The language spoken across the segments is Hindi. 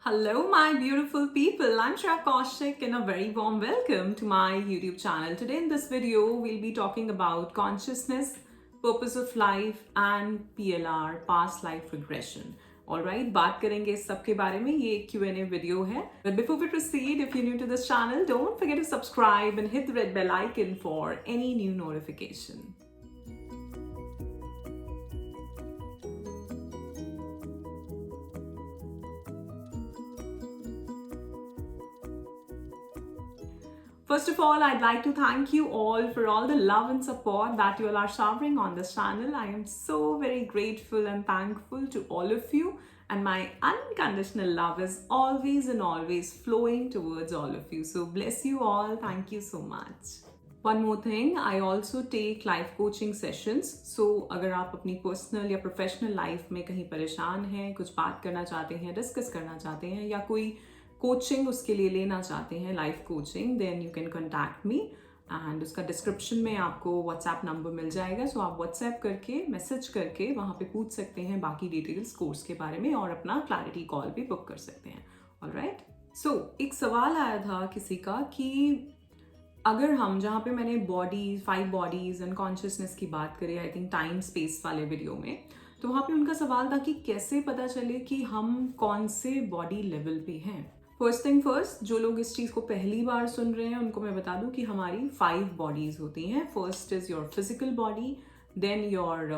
Hello, my beautiful people. I'm Shreya Kaushik and a very warm welcome to my YouTube channel. Today in this video, we'll be talking about consciousness, purpose of life and PLR, past life regression. Alright, बात करेंगे इस सब के बारे में. ये एक Q&A video है. But before we proceed, if you're new to this channel, don't forget to subscribe and hit the red bell icon for any new notification. First of all, I'd like to thank you all for all the love and support that you all are showering on this channel. I am so very grateful and thankful to all of you, and my unconditional love is always and always flowing towards all of you. So bless you all. Thank you so much. One more thing, I also take life coaching sessions. So अगर आप अपनी personal या professional life में कहीं परेशान हैं, कुछ बात करना चाहते हैं, डिस्कस करना चाहते हैं या कोई कोचिंग उसके लिए लेना चाहते हैं, life coaching, then you can contact me and उसका डिस्क्रिप्शन में आपको व्हाट्सएप नंबर मिल जाएगा. सो आप व्हाट्सएप करके मैसेज करके वहाँ पे पूछ सकते हैं बाकी डिटेल्स कोर्स के बारे में और अपना क्लैरिटी कॉल भी बुक कर सकते हैं. ऑलराइट, सो एक सवाल आया था किसी का कि अगर हम जहाँ पे मैंने बॉडी 5 बॉडीज एंड कॉन्शियसनेस की बात करी आई थिंक टाइम स्पेस वाले वीडियो में, तो वहाँ पे उनका सवाल था कि कैसे पता चले कि हम कौन से बॉडी लेवल पे हैं. फर्स्ट थिंग फर्स्ट, जो लोग इस चीज़ को पहली बार सुन रहे हैं उनको मैं बता दूं कि हमारी 5 बॉडीज होती हैं. First is your physical body, then your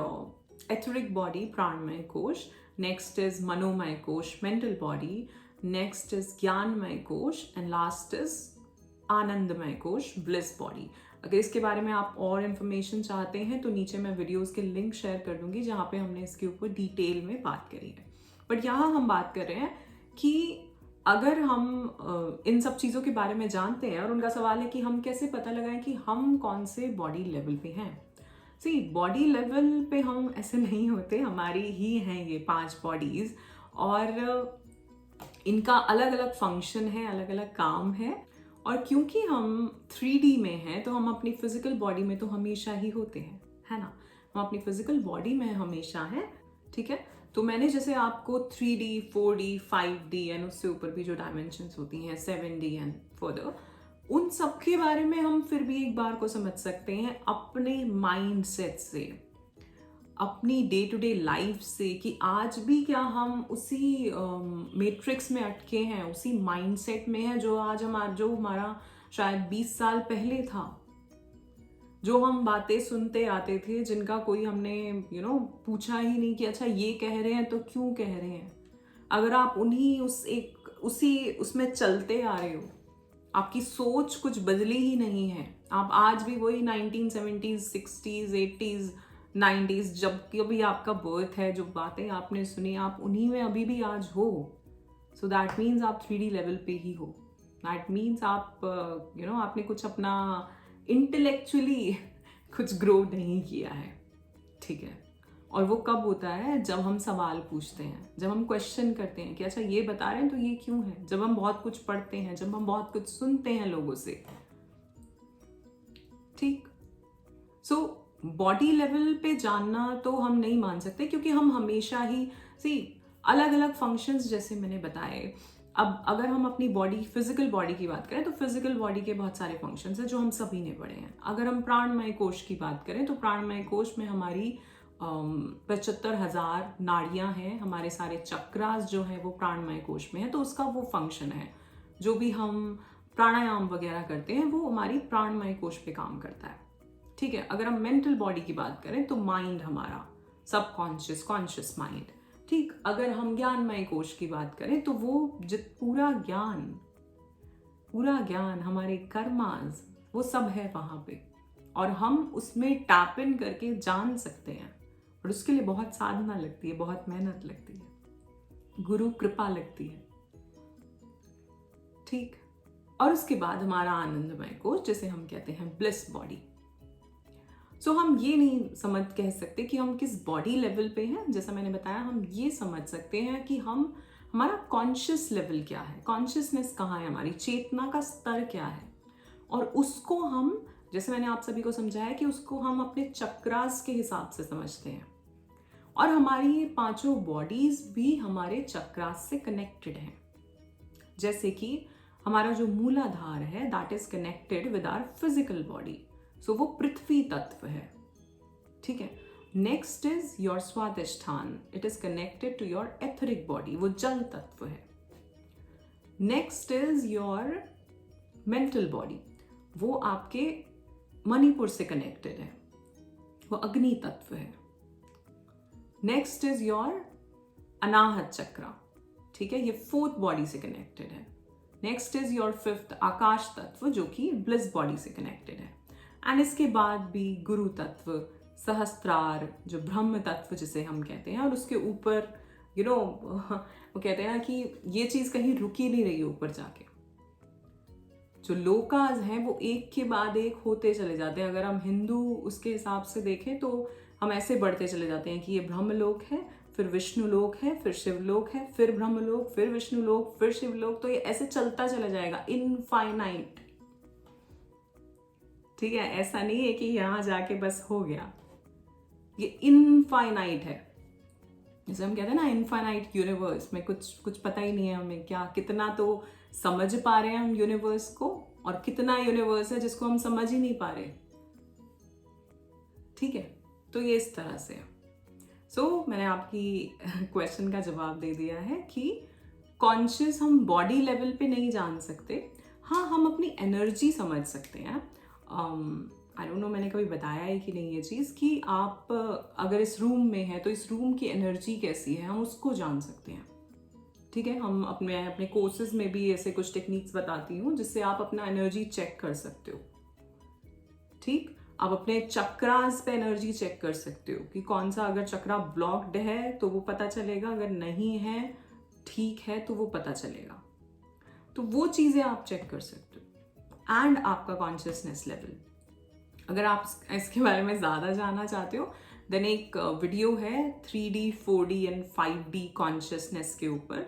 etheric body प्राणमय कोश, नेक्स्ट इज मनोमय कोश मेंटल बॉडी, नेक्स्ट इज ज्ञानमय कोश एंड लास्ट इज आनंदमय कोश ब्लिस बॉडी. अगर इसके बारे में आप और इन्फॉर्मेशन चाहते हैं तो नीचे मैं वीडियोस के लिंक शेयर कर दूंगी जहाँ पे हमने इसके ऊपर डिटेल में बात करी है. बट यहाँ हम बात कर रहे हैं कि अगर हम इन सब चीज़ों के बारे में जानते हैं और उनका सवाल है कि हम कैसे पता लगाएं कि हम कौन से बॉडी लेवल पे हैं. सी, बॉडी लेवल पे हम ऐसे नहीं होते, हमारी ही हैं ये 5 बॉडीज और इनका अलग अलग फंक्शन है, अलग अलग काम है. और क्योंकि हम 3D में हैं तो हम अपनी फिजिकल बॉडी में तो हमेशा ही होते हैं, है ना. हम अपनी फिजिकल बॉडी में हमेशा हैं, ठीक है. तो मैंने जैसे आपको 3D, 4D, 5D एंड उससे ऊपर भी जो डायमेंशंस होती हैं 7D एंड फर्दर, उन सब के बारे में हम फिर भी एक बार को समझ सकते हैं अपने माइंड सेट से, अपनी डे टू डे लाइफ से, कि आज भी क्या हम उसी मैट्रिक्स में अटके हैं, उसी माइंड सेट में हैं जो हमारा शायद 20 साल पहले था. जो हम बातें सुनते आते थे जिनका कोई हमने पूछा ही नहीं कि अच्छा ये कह रहे हैं तो क्यों कह रहे हैं. अगर आप उसमें चलते आ रहे हो, आपकी सोच कुछ बदली ही नहीं है, आप आज भी वही 1970s, 60s, 80s, 90s जब कभी आपका बर्थ है, जो बातें आपने सुनी आप उन्हीं में अभी भी आज हो. सो दैट मीन्स आप 3D लेवल पे ही हो. दैट मीन्स आप आपने कुछ अपना इंटेलेक्चुअली कुछ ग्रो नहीं किया है, ठीक है. और वो कब होता है? जब हम सवाल पूछते हैं, जब हम क्वेश्चन करते हैं कि अच्छा ये बता रहे हैं तो ये क्यों है. जब हम बहुत कुछ पढ़ते हैं, जब हम बहुत कुछ सुनते हैं लोगों से, ठीक. सो बॉडी लेवल पे जानना तो हम नहीं मान सकते क्योंकि हम हमेशा ही अलग अलग फंक्शंस जैसे मैंने बताए. अब अगर हम अपनी बॉडी, फिजिकल बॉडी की बात करें तो फिजिकल बॉडी के बहुत सारे फंक्शंस हैं जो हम सभी ने पढ़े हैं. अगर हम प्राणमय कोश की बात करें तो प्राणमय कोश में हमारी 75,000 नाड़ियां हैं, हमारे सारे चक्रास जो हैं वो प्राणमय कोश में है. तो उसका वो फंक्शन है, जो भी हम प्राणायाम वगैरह करते हैं वो हमारी प्राणमय कोश पे काम करता है, ठीक है. अगर हम मेंटल बॉडी की बात करें तो माइंड हमारा सबकॉन्शियस, कॉन्शियस माइंड, ठीक. अगर हम ज्ञानमय कोश की बात करें तो वो पूरा ज्ञान हमारे कर्मास वो सब है वहां पे और हम उसमें टैप इन करके जान सकते हैं. और उसके लिए बहुत साधना लगती है, बहुत मेहनत लगती है, गुरु कृपा लगती है, ठीक. और उसके बाद हमारा आनंदमय कोश, जिसे हम कहते हैं ब्लिस बॉडी. सो हम ये नहीं कह सकते कि हम किस बॉडी लेवल पे हैं. जैसा मैंने बताया, हम ये समझ सकते हैं कि हमारा कॉन्शियस लेवल क्या है, कॉन्शियसनेस कहाँ है, हमारी चेतना का स्तर क्या है. और उसको हम, जैसे मैंने आप सभी को समझाया कि उसको हम अपने चक्रास के हिसाब से समझते हैं. और हमारी ये 5 बॉडीज भी हमारे चक्रास से कनेक्टेड हैं. जैसे कि हमारा जो मूलाधार है that is connected with our physical body, so वो पृथ्वी तत्व है, ठीक है। नेक्स्ट इज योर स्वादिष्ठान, it is connected to your etheric body, वो जल तत्व है। Next is your mental body, वो आपके मणिपुर से कनेक्टेड है, वो अग्नि तत्व है। नेक्स्ट इज योर अनाहत चक्र, ठीक है, ये फोर्थ बॉडी से कनेक्टेड है। नेक्स्ट इज योर फिफ्थ आकाश तत्व, जो कि ब्लिस बॉडी से कनेक्टेड है। एंड इसके बाद भी गुरु तत्व, सहस्त्रार, जो ब्रह्म तत्व जिसे हम कहते हैं, और उसके ऊपर वो कहते हैं ना कि ये चीज कहीं रुकी नहीं रही ऊपर जाके। जो लोकाज हैं वो एक के बाद एक होते चले जाते हैं। अगर हम हिंदू उसके हिसाब से देखें तो हम ऐसे बढ़ते चले जाते हैं कि ये ब्रह्मलोक है, फिर विष्णु लोक है, फिर शिवलोक है, फिर ब्रह्मलोक, फिर विष्णु लोक, फिर शिवलोक, तो ये ऐसे चलता चला जाएगा, इनफाइनाइट, ठीक है। ऐसा नहीं है कि यहां जाके बस हो गया, ये इनफाइनाइट है। जैसे हम कहते हैं ना इनफाइनाइट यूनिवर्स में कुछ पता ही नहीं है हमें, क्या कितना तो समझ पा रहे हैं हम यूनिवर्स को, और कितना यूनिवर्स है जिसको हम समझ ही नहीं पा रहे, ठीक है। तो ये इस तरह से मैंने आपकी क्वेश्चन का जवाब दे दिया है कि कॉन्शियस हम बॉडी लेवल पे नहीं जान सकते, हाँ हम अपनी एनर्जी समझ सकते हैं। आई डोंट नो मैंने कभी बताया है कि नहीं ये चीज़, कि आप अगर इस रूम में है तो इस रूम की एनर्जी कैसी है हम उसको जान सकते हैं, ठीक है। हम अपने कोर्सेज में भी ऐसे कुछ टेक्निक्स बताती हूँ जिससे आप अपना एनर्जी चेक कर सकते हो, ठीक। आप अपने चक्रास पे एनर्जी चेक कर सकते हो कि कौन सा, अगर चक्रा ब्लॉक्ड है तो वो पता चलेगा, अगर नहीं है ठीक है तो वो पता चलेगा। तो वो चीज़ें आप चेक कर सकते हो। एंड आपका कॉन्शियसनेस लेवल, अगर आप इसके बारे में ज़्यादा जानना चाहते हो देन एक वीडियो है 3D 4D and 5D consciousness के ऊपर,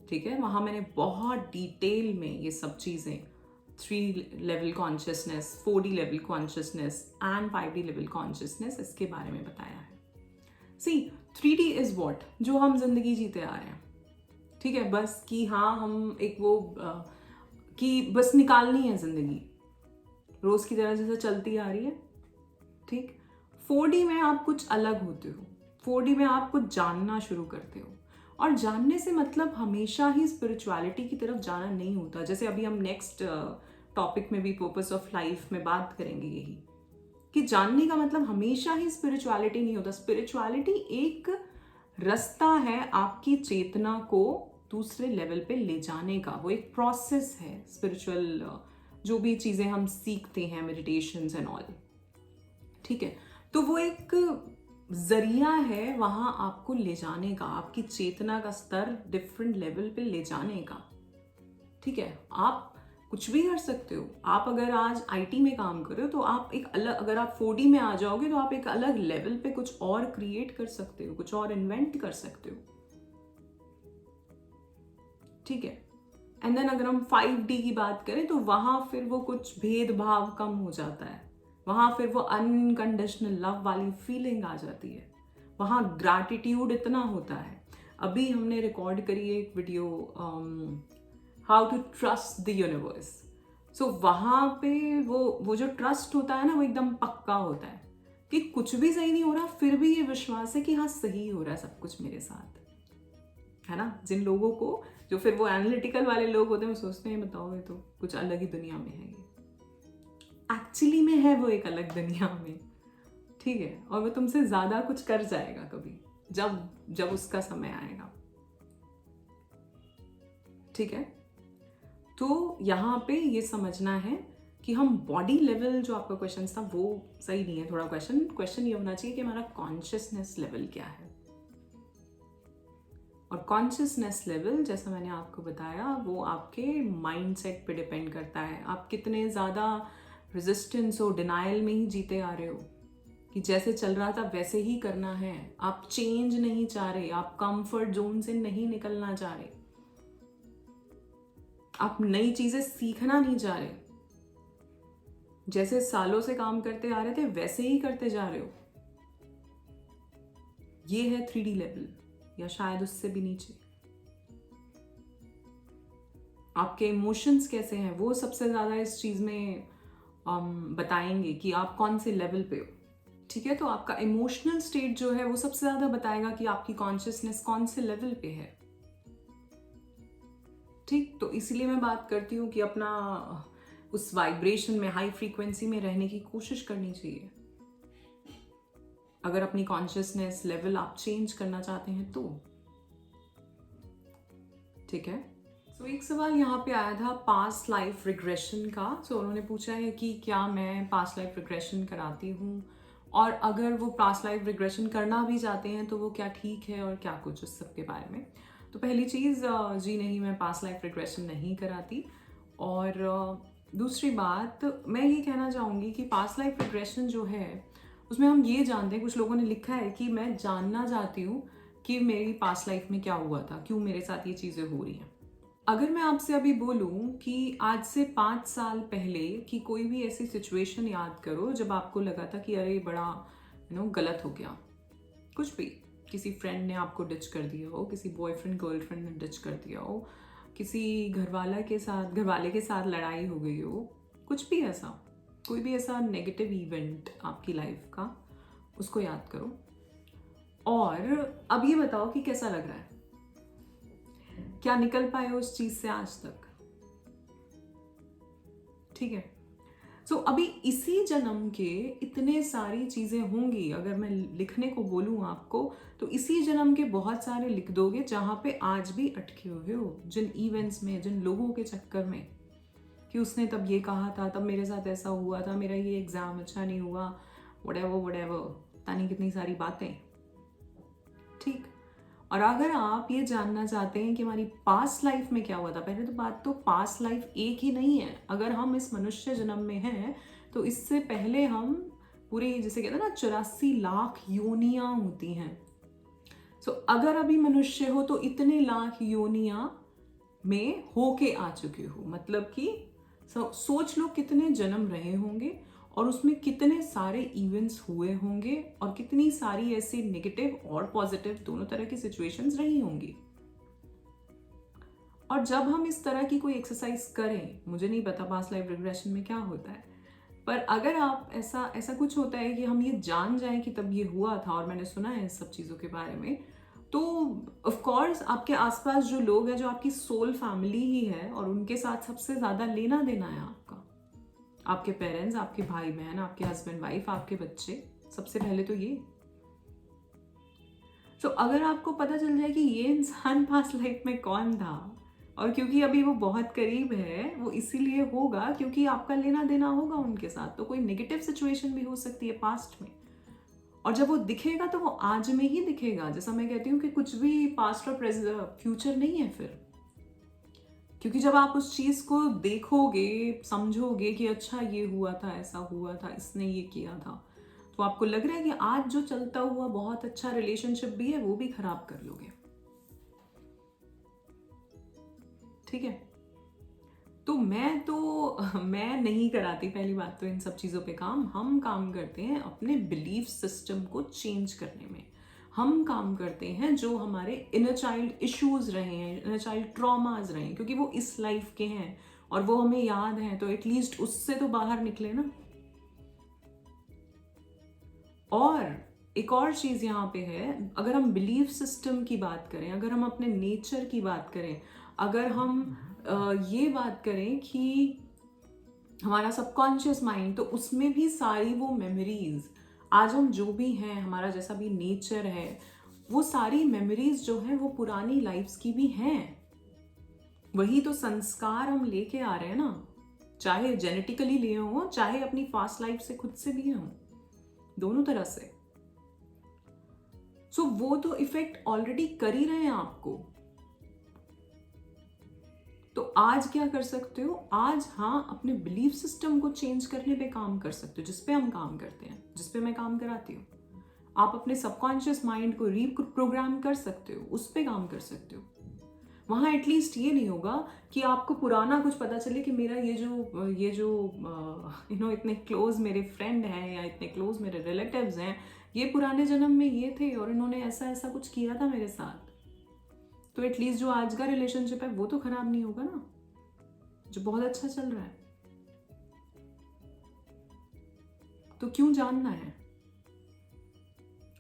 ठीक है। वहाँ मैंने बहुत डिटेल में ये सब चीज़ें 3 level consciousness, 4D level consciousness and 5D level consciousness, इसके बारे में बताया है। सी 3D इज व्हाट, जो हम जिंदगी जीते आ रहे हैं, ठीक है। बस कि हाँ हम एक वो कि बस निकालनी है जिंदगी, रोज की तरह जैसे चलती आ रही है, ठीक। 4D में आप कुछ अलग होते हो, 4D में आप कुछ जानना शुरू करते हो, और जानने से मतलब हमेशा ही स्पिरिचुअलिटी की तरफ जाना नहीं होता। जैसे अभी हम नेक्स्ट टॉपिक में भी पर्पस ऑफ लाइफ में बात करेंगे यही, कि जानने का मतलब हमेशा ही स्पिरिचुअलिटी नहीं होता। स्पिरिचुअलिटी एक रास्ता है आपकी चेतना को दूसरे लेवल पे ले जाने का, वो एक प्रोसेस है। स्पिरिचुअल जो भी चीज़ें हम सीखते हैं, मेडिटेशंस एंड ऑल, ठीक है, तो वो एक जरिया है वहाँ आपको ले जाने का, आपकी चेतना का स्तर डिफरेंट लेवल पे ले जाने का, ठीक है। आप कुछ भी कर सकते हो। आप अगर आज IT में काम कर रहे हो तो आप एक अलग, अगर आप 4D में आ जाओगे तो आप एक अलग लेवल पे कुछ और क्रिएट कर सकते हो, कुछ और इन्वेंट कर सकते हो, ठीक है। एंड देन अगर हम 5D की बात करें तो वहां फिर वो कुछ भेदभाव कम हो जाता है, वहां फिर वो अनकंडीशनल लव वाली फीलिंग आ जाती है, वहां ग्रैटिट्यूड इतना होता है। अभी हमने रिकॉर्ड करी एक video how to trust the universe. So वहां पे वो जो ट्रस्ट होता है ना, वो एकदम पक्का होता है कि कुछ भी सही नहीं हो रहा फिर भी ये विश्वास है कि हाँ सही हो रहा है सब कुछ मेरे साथ, है ना। जिन लोगों को, जो फिर वो एनालिटिकल वाले लोग होते हैं, वो सोचते हैं बताओ ये तो कुछ अलग ही दुनिया में है, ये एक्चुअली में है वो एक अलग दुनिया में, ठीक है। और वो तुमसे ज्यादा कुछ कर जाएगा कभी, जब उसका समय आएगा, ठीक है। तो यहाँ पे ये समझना है कि हम बॉडी लेवल, जो आपका क्वेश्चन था वो सही नहीं है थोड़ा। क्वेश्चन ये होना चाहिए कि हमारा कॉन्शियसनेस लेवल क्या है। और कॉन्शियसनेस लेवल, जैसा मैंने आपको बताया, वो आपके माइंडसेट पे डिपेंड करता है। आप कितने ज़्यादा रेजिस्टेंस और डिनायल में ही जीते आ रहे हो कि जैसे चल रहा था वैसे ही करना है, आप चेंज नहीं चाह रहे, आप कंफर्ट जोन से नहीं निकलना चाह रहे, आप नई चीज़ें सीखना नहीं चाह रहे, जैसे सालों से काम करते आ रहे थे वैसे ही करते जा रहे हो। ये है 3D लेवल, या शायद उससे भी नीचे, आपके इमोशंस कैसे हैं वो सबसे ज़्यादा इस चीज़ में बताएंगे कि आप कौन से लेवल पे हो। ठीक है, तो आपका इमोशनल स्टेट जो है वो सबसे ज़्यादा बताएगा कि आपकी कॉन्शियसनेस कौन से लेवल पे है। ठीक, तो इसीलिए मैं बात करती हूँ कि अपना उस वाइब्रेशन में, हाई फ्रीक्वेंसी में रहने की कोशिश करनी चाहिए। अगर अपनी कॉन्शियसनेस लेवल आप चेंज करना चाहते हैं तो। ठीक है, सो एक सवाल यहाँ पे आया था पास्ट लाइफ रिग्रेशन का। सो उन्होंने पूछा है कि क्या मैं पास्ट लाइफ रिग्रेशन कराती हूँ, और अगर वो पास्ट लाइफ रिग्रेशन करना भी चाहते हैं तो वो क्या ठीक है और क्या कुछ उस सब के बारे में। तो पहली चीज़, जी नहीं, मैं पास्ट लाइफ रिग्रेशन नहीं कराती। और दूसरी बात मैं ये कहना चाहूँगी कि पास्ट लाइफ रिग्रेशन जो है उसमें हम ये जानते हैं, कुछ लोगों ने लिखा है कि मैं जानना चाहती हूँ कि मेरी पास्ट लाइफ में क्या हुआ था, क्यों मेरे साथ ये चीज़ें हो रही हैं। अगर मैं आपसे अभी बोलूं कि आज से 5 साल पहले की कोई भी ऐसी सिचुएशन याद करो जब आपको लगा था कि अरे बड़ा गलत हो गया, कुछ भी, किसी फ्रेंड ने आपको डिच कर दिया हो, किसी बॉयफ्रेंड गर्लफ्रेंड ने डिच कर दिया हो, किसी घरवाले के साथ लड़ाई हो गई हो, कुछ भी ऐसा, कोई भी ऐसा नेगेटिव इवेंट आपकी लाइफ का, उसको याद करो और अब ये बताओ कि कैसा लग रहा है, क्या निकल पाए उस चीज से आज तक। ठीक है, सो अभी इसी जन्म के इतने सारी चीजें होंगी, अगर मैं लिखने को बोलूं आपको तो इसी जन्म के बहुत सारे लिख दोगे जहां पे आज भी अटके हुए हो, जिन इवेंट्स में, जिन लोगों के चक्कर में, कि उसने तब ये कहा था, तब मेरे साथ ऐसा हुआ था, मेरा ये एग्जाम अच्छा नहीं हुआ, whatever, पता नहीं कितनी सारी बातें। ठीक, और अगर आप ये जानना चाहते हैं कि हमारी पास्ट लाइफ में क्या हुआ था, पहले तो बात तो पास्ट लाइफ एक ही नहीं है। अगर हम इस मनुष्य जन्म में हैं तो इससे पहले हम पूरे, जैसे कहते हैं ना 84 लाख योनियां होती हैं। सो अगर अभी मनुष्य हो तो इतने लाख योनियां में होके आ चुके हो, मतलब कि सोच लो कितने जन्म रहे होंगे और उसमें कितने सारे इवेंट्स हुए होंगे और कितनी सारी ऐसी नेगेटिव और पॉजिटिव दोनों तरह की सिचुएशंस रही होंगी। और जब हम इस तरह की कोई एक्सरसाइज करें, मुझे नहीं पता पास्ट लाइफ रिग्रेशन में क्या होता है, पर अगर आप ऐसा कुछ होता है कि हम ये जान जाएं कि तब ये हुआ था और मैंने सुना है इस सब चीज़ों के बारे में, तो ऑफ कोर्स आपके आसपास जो लोग हैं, जो आपकी सोल फैमिली ही है, और उनके साथ सबसे ज़्यादा लेना देना है आपका, आपके पेरेंट्स, आपके भाई बहन, आपके हस्बैंड वाइफ, आपके बच्चे, सबसे पहले तो ये। तो अगर आपको पता चल जाए कि ये इंसान पास्ट लाइफ में कौन था, और क्योंकि अभी वो बहुत करीब है, वो इसीलिए होगा क्योंकि आपका लेना देना होगा उनके साथ, तो कोई नेगेटिव सिचुएशन भी हो सकती है पास्ट में, और जब वो दिखेगा तो वो आज में ही दिखेगा। जैसा मैं कहती हूँ कि कुछ भी पास्ट और प्रेजेंट फ्यूचर नहीं है फिर, क्योंकि जब आप उस चीज को देखोगे, समझोगे कि अच्छा ये हुआ था, ऐसा हुआ था, इसने ये किया था, तो आपको लग रहा है कि आज जो चलता हुआ बहुत अच्छा रिलेशनशिप भी है वो भी खराब कर लोगे। ठीक है, तो मैं नहीं कराती पहली बात तो इन सब चीज़ों पे काम। हम काम करते हैं अपने बिलीफ सिस्टम को चेंज करने में, हम काम करते हैं जो हमारे इनर चाइल्ड इश्यूज रहे हैं, इनर चाइल्ड ट्रॉमाज रहे हैं, क्योंकि वो इस लाइफ के हैं और वो हमें याद हैं, तो एटलीस्ट उससे तो बाहर निकले ना। और एक और चीज़ यहाँ पे है, अगर हम बिलीफ सिस्टम की बात करें, अगर हम अपने नेचर की बात करें, अगर हम ये बात करें कि हमारा सबकॉन्शियस माइंड, तो उसमें भी सारी वो मेमोरीज, आज हम जो भी हैं, हमारा जैसा भी नेचर है, वो सारी मेमोरीज जो हैं वो पुरानी लाइफ्स की भी हैं। वही तो संस्कार हम लेके आ रहे हैं ना, चाहे जेनेटिकली लिए हों, चाहे अपनी पास्ट लाइफ से खुद से लिए हों, दोनों तरह से। सो वो तो इफेक्ट ऑलरेडी कर ही रहे हैं आपको। तो आज क्या कर सकते हो, आज हाँ अपने बिलीफ सिस्टम को चेंज करने पे काम कर सकते हो, जिसपे हम काम करते हैं, जिसपे मैं काम कराती हूँ। आप अपने सबकॉन्शियस माइंड को रीप्रोग्राम कर सकते हो, उस पे काम कर सकते हो। वहाँ एटलीस्ट ये नहीं होगा कि आपको पुराना कुछ पता चले कि मेरा ये जो इतने क्लोज मेरे फ्रेंड हैं या इतने क्लोज मेरे रिलेटिव्स हैं, ये पुराने जन्म में ये थे और इन्होंने ऐसा ऐसा कुछ किया था मेरे साथ, तो एटलीस्ट जो आज का रिलेशनशिप है वो तो खराब नहीं होगा ना। जो बहुत अच्छा चल रहा है। तो क्यों जानना है?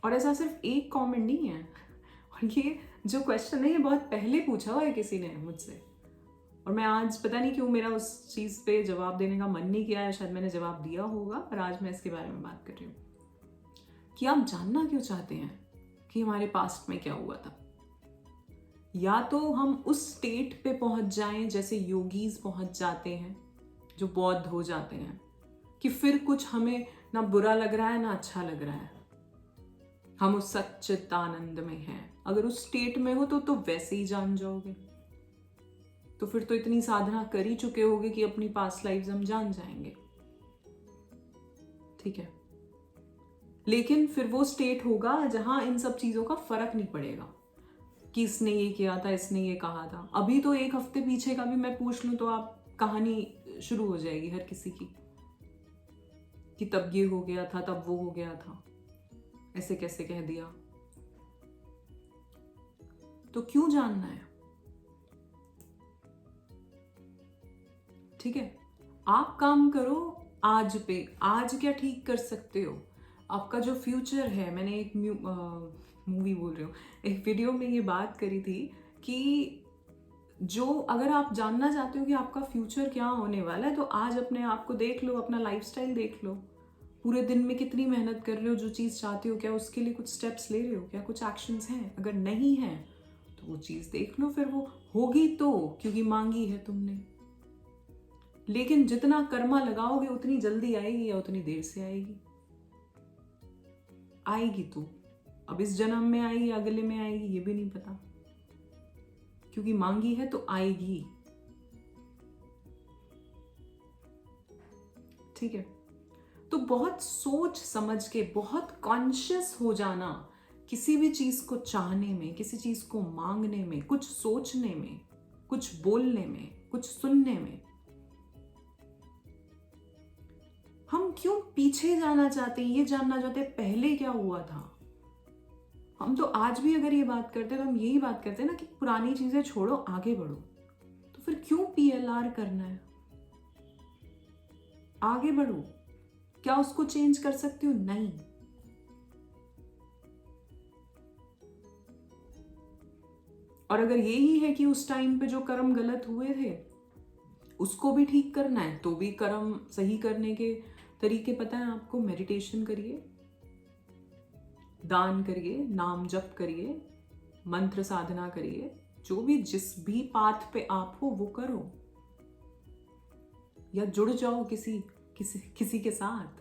और ऐसा सिर्फ एक कमेंट नहीं है, और ये जो क्वेश्चन है ये बहुत पहले पूछा हुआ है किसी ने मुझसे, और मैं आज पता नहीं क्यों मेरा उस चीज़ पे जवाब देने का मन नहीं किया है, शायद मैंने जवाब दिया होगा, पर आज मैं इसके बारे में बात कर रही हूँ कि आप जानना क्यों चाहते हैं कि हमारे पास्ट में क्या हुआ था। या तो हम उस स्टेट पे पहुंच जाएं जैसे योगीज पहुंच जाते हैं, जो बौद्ध हो जाते हैं, कि फिर कुछ हमें ना बुरा लग रहा है ना अच्छा लग रहा है, हम उस सच्चित आनंद में हैं। अगर उस स्टेट में हो तो वैसे ही जान जाओगे। तो फिर तो इतनी साधना कर ही चुके होगे कि अपनी पास्ट लाइफ्स हम जान जाएंगे। ठीक है, लेकिन फिर वो स्टेट होगा जहां इन सब चीजों का फर्क नहीं पड़ेगा कि इसने ये किया था, इसने ये कहा था। अभी तो एक हफ्ते पीछे का भी मैं पूछ लूं तो आप कहानी शुरू हो जाएगी हर किसी की, कि तब ये हो गया था, तब वो हो गया था, ऐसे कैसे कह दिया। तो क्यों जानना है? ठीक है, आप काम करो आज पे। आज क्या ठीक कर सकते हो? आपका जो फ्यूचर है, मैंने एक मूवी बोल रही हूँ, एक वीडियो में ये बात करी थी कि जो अगर आप जानना चाहते हो कि आपका फ्यूचर क्या होने वाला है, तो आज अपने आप को देख लो, अपना लाइफस्टाइल देख लो। पूरे दिन में कितनी मेहनत कर रहे हो, जो चीज़ चाहते हो क्या उसके लिए कुछ स्टेप्स ले रहे हो, क्या कुछ एक्शंस हैं? अगर नहीं है तो वो चीज़ देख लो, फिर वो होगी तो क्योंकि मांगी है तुमने। लेकिन जितना कर्मा लगाओगे उतनी जल्दी आएगी या उतनी देर से आएगी? आएगी तो अब इस जन्म में आएगी, अगले में आएगी, ये भी नहीं पता, क्योंकि मांगी है तो आएगी। ठीक है, तो बहुत सोच समझ के, बहुत कॉन्शियस हो जाना किसी भी चीज को चाहने में, किसी चीज को मांगने में, कुछ सोचने में, कुछ बोलने में, कुछ सुनने में। हम क्यों पीछे जाना चाहते हैं, ये जानना चाहते हैं पहले क्या हुआ था। हम तो आज भी अगर ये बात करते हैं तो हम यही बात करते हैं ना कि पुरानी चीजें छोड़ो, आगे बढ़ो। तो फिर क्यों PLR करना है? आगे बढ़ो। क्या उसको चेंज कर सकती हो? नहीं। और अगर यही है कि उस टाइम पे जो कर्म गलत हुए थे उसको भी ठीक करना है, तो भी कर्म सही करने के तरीके पता है आपको। मेडिटेशन करिए, दान करिए, नाम जप करिए, मंत्र साधना करिए, जो भी जिस भी पाथ पे आप हो वो करो, या जुड़ जाओ किसी किसी किसी के साथ।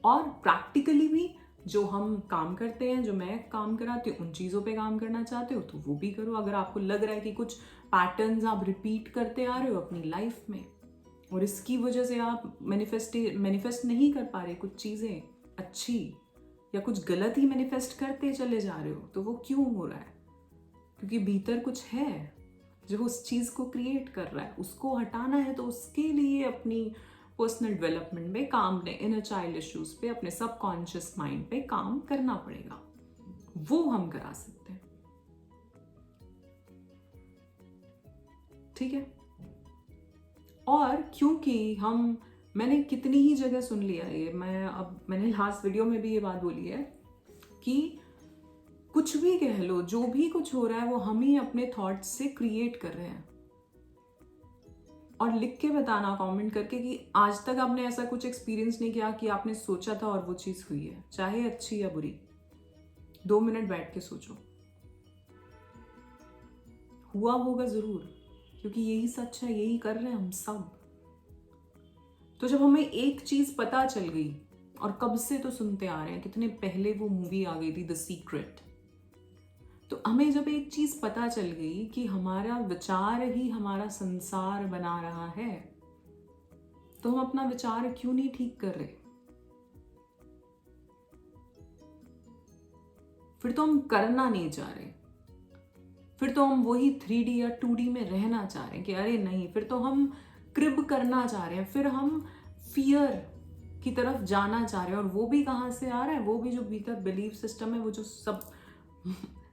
और प्रैक्टिकली भी जो हम काम करते हैं, जो मैं काम कराती हूँ, उन चीज़ों पे काम करना चाहते हो तो वो भी करो। अगर आपको लग रहा है कि कुछ पैटर्न्स आप रिपीट करते आ रहे हो अपनी लाइफ में और इसकी वजह से आप मैनिफेस्ट नहीं कर पा रहे कुछ चीज़ें अच्छी, या कुछ गलत ही मैनिफेस्ट करते चले जा रहे हो, तो वो क्यों हो रहा है? क्योंकि भीतर कुछ है जो उस चीज़ को क्रिएट कर रहा है। उसको हटाना है तो उसके लिए अपनी पर्सनल डेवलपमेंट में काम, अपने इनर चाइल्ड इश्यूज पे, अपने सबकॉन्शियस माइंड पे काम करना पड़ेगा। वो हम करा सकते हैं। ठीक है, और क्योंकि मैंने कितनी ही जगह सुन लिया ये, मैंने लास्ट वीडियो में भी ये बात बोली है कि कुछ भी कह लो, जो भी कुछ हो रहा है वो हम ही अपने थॉट्स से क्रिएट कर रहे हैं। और लिख के बताना कमेंट करके कि आज तक आपने ऐसा कुछ एक्सपीरियंस नहीं किया कि आपने सोचा था और वो चीज़ हुई है, चाहे अच्छी या बुरी। 2 मिनट बैठ के सोचो, हुआ होगा ज़रूर, क्योंकि यही सच है, यही कर रहे हैं हम सब। तो जब हमें एक चीज़ पता चल गई, और कब से तो सुनते आ रहे हैं, कितने पहले वो मूवी आ गई थी द सीक्रेट, तो हमें जब एक चीज पता चल गई कि हमारा विचार ही हमारा संसार बना रहा है, तो हम अपना विचार क्यों नहीं ठीक कर रहे? फिर तो हम करना नहीं चाह रहे, फिर तो हम वही 3D या 2D में रहना चाह रहे हैं कि अरे नहीं, फिर तो हम क्रिब करना चाह रहे हैं, फिर हम फियर की तरफ जाना चाह रहे हैं। और वो भी कहाँ से आ रहा है? वो भी जो भीतर बिलीफ सिस्टम है, वो जो सब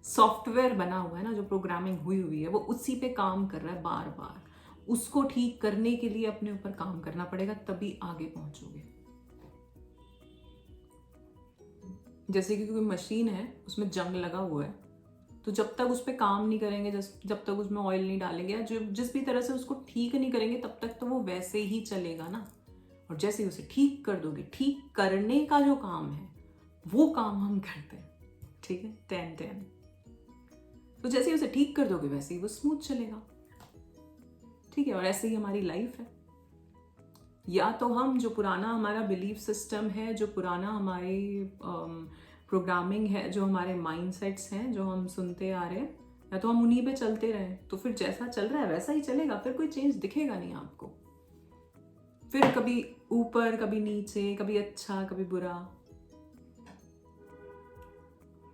सॉफ्टवेयर बना हुआ है ना, जो प्रोग्रामिंग हुई है, वो उसी पे काम कर रहा है बार बार। उसको ठीक करने के लिए अपने ऊपर काम करना पड़ेगा, तभी आगे पहुंचोगे। जैसे कि कोई मशीन है, उसमें जंग लगा हुआ है, तो जब तक उस पर काम नहीं करेंगे, जब तक उसमें ऑयल नहीं डालेंगे या जिस भी तरह से उसको ठीक नहीं करेंगे, तब तक तो वो वैसे ही चलेगा ना। और जैसे ही उसे ठीक कर दोगे, ठीक करने का जो काम है वो काम हम करते हैं, ठीक है, 10-10। तो जैसे ही उसे ठीक कर दोगे वैसे ही वो स्मूथ चलेगा, ठीक है। और ऐसे ही हमारी लाइफ है। या तो हम जो पुराना हमारा बिलीफ सिस्टम है, जो पुराना हमारी प्रोग्रामिंग है, जो हमारे माइंडसेट्स हैं, जो हम सुनते आ रहे हैं, या तो हम उन्हीं पे चलते रहें, तो फिर जैसा चल रहा है वैसा ही चलेगा, फिर कोई चेंज दिखेगा नहीं आपको। फिर कभी ऊपर, कभी नीचे, कभी अच्छा, कभी बुरा।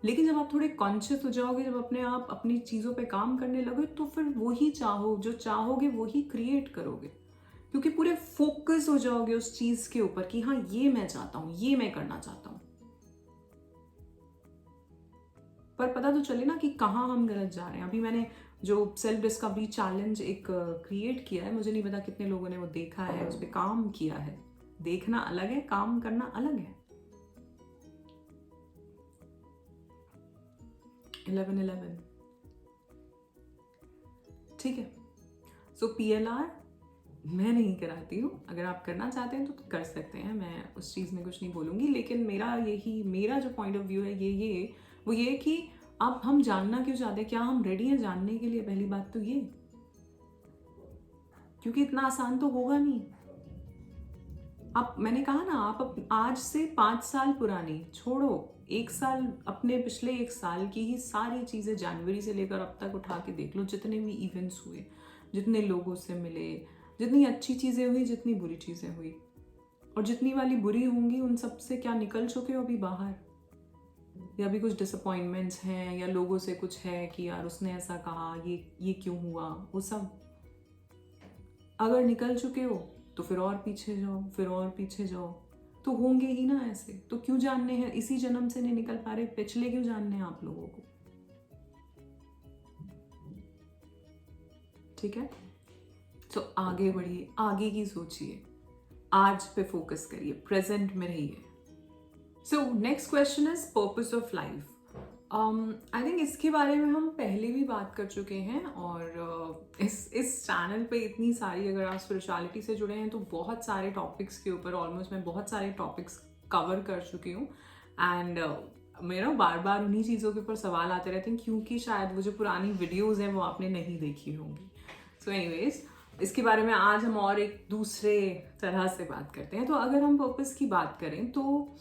लेकिन जब आप थोड़े कॉन्शियस हो जाओगे, जब अपने आप अपनी चीज़ों पे काम करने लगोगे, तो फिर वही जो चाहोगे वही क्रिएट करोगे, क्योंकि पूरे फोकस हो जाओगे उस चीज़ के ऊपर कि हाँ, ये मैं चाहता हूँ, ये मैं करना चाहता हूँ। पर पता तो चले ना कि कहाँ हम गलत जा रहे हैं। अभी मैंने जो सेल्फ डिस्कवरी चैलेंज एक क्रिएट किया है, मुझे नहीं पता कितने लोगों ने वो देखा है, उस पर काम किया है। देखना अलग है, काम करना अलग है। 11-11, ठीक है। सो PLR मैं नहीं कराती हूँ, अगर आप करना चाहते हैं तो कर सकते हैं, मैं उस चीज़ में कुछ नहीं बोलूँगी। लेकिन मेरा जो पॉइंट ऑफ व्यू है वो ये कि अब हम जानना क्यों चाहते हैं, क्या हम रेडी हैं जानने के लिए? पहली बात तो ये, क्योंकि इतना आसान तो होगा नहीं। आप, मैंने कहा ना, आप आज से 5 साल पुरानी छोड़ो, 1 साल, अपने पिछले 1 साल की ही सारी चीज़ें जनवरी से लेकर अब तक उठा के देख लो, जितने भी इवेंट्स हुए, जितने लोगों से मिले, जितनी अच्छी चीज़ें हुई, जितनी बुरी चीज़ें हुई, और जितनी वाली बुरी होंगी उन सब से क्या निकल चुके हो अभी बाहर? या अभी कुछ डिसअपॉइंटमेंट्स हैं, या लोगों से कुछ है कि यार उसने ऐसा कहा, ये क्यों हुआ, वो सब अगर निकल चुके हो तो फिर और पीछे जाओ, फिर और पीछे जाओ, तो होंगे ही ना ऐसे। तो क्यों जानने हैं? इसी जन्म से नहीं निकल पा रहे, पिछले क्यों जानने हैं आप लोगों को? ठीक है, तो आगे बढ़िए, आगे की सोचिए, आज पे फोकस करिए, प्रेजेंट में रहिए। So next question is purpose of life. I think इसके बारे में हम पहले भी बात कर चुके हैं, और इस चैनल पे इतनी सारी, अगर आप स्पिरिचुअलिटी से जुड़े हैं तो बहुत सारे टॉपिक्स के ऊपर ऑलमोस्ट मैं बहुत सारे टॉपिक्स कवर कर चुकी हूँ। एंड मेरा बार बार उन्हीं चीज़ों के ऊपर सवाल आते रहते हैं, क्योंकि शायद वो जो पुरानी वीडियोज़ हैं वो आपने नहीं देखी होंगी। सो एनीवेज, इसके बारे में आज हम और एक दूसरे तरह से बात करते हैं। तो अगर हम पर्पस की बात करें तो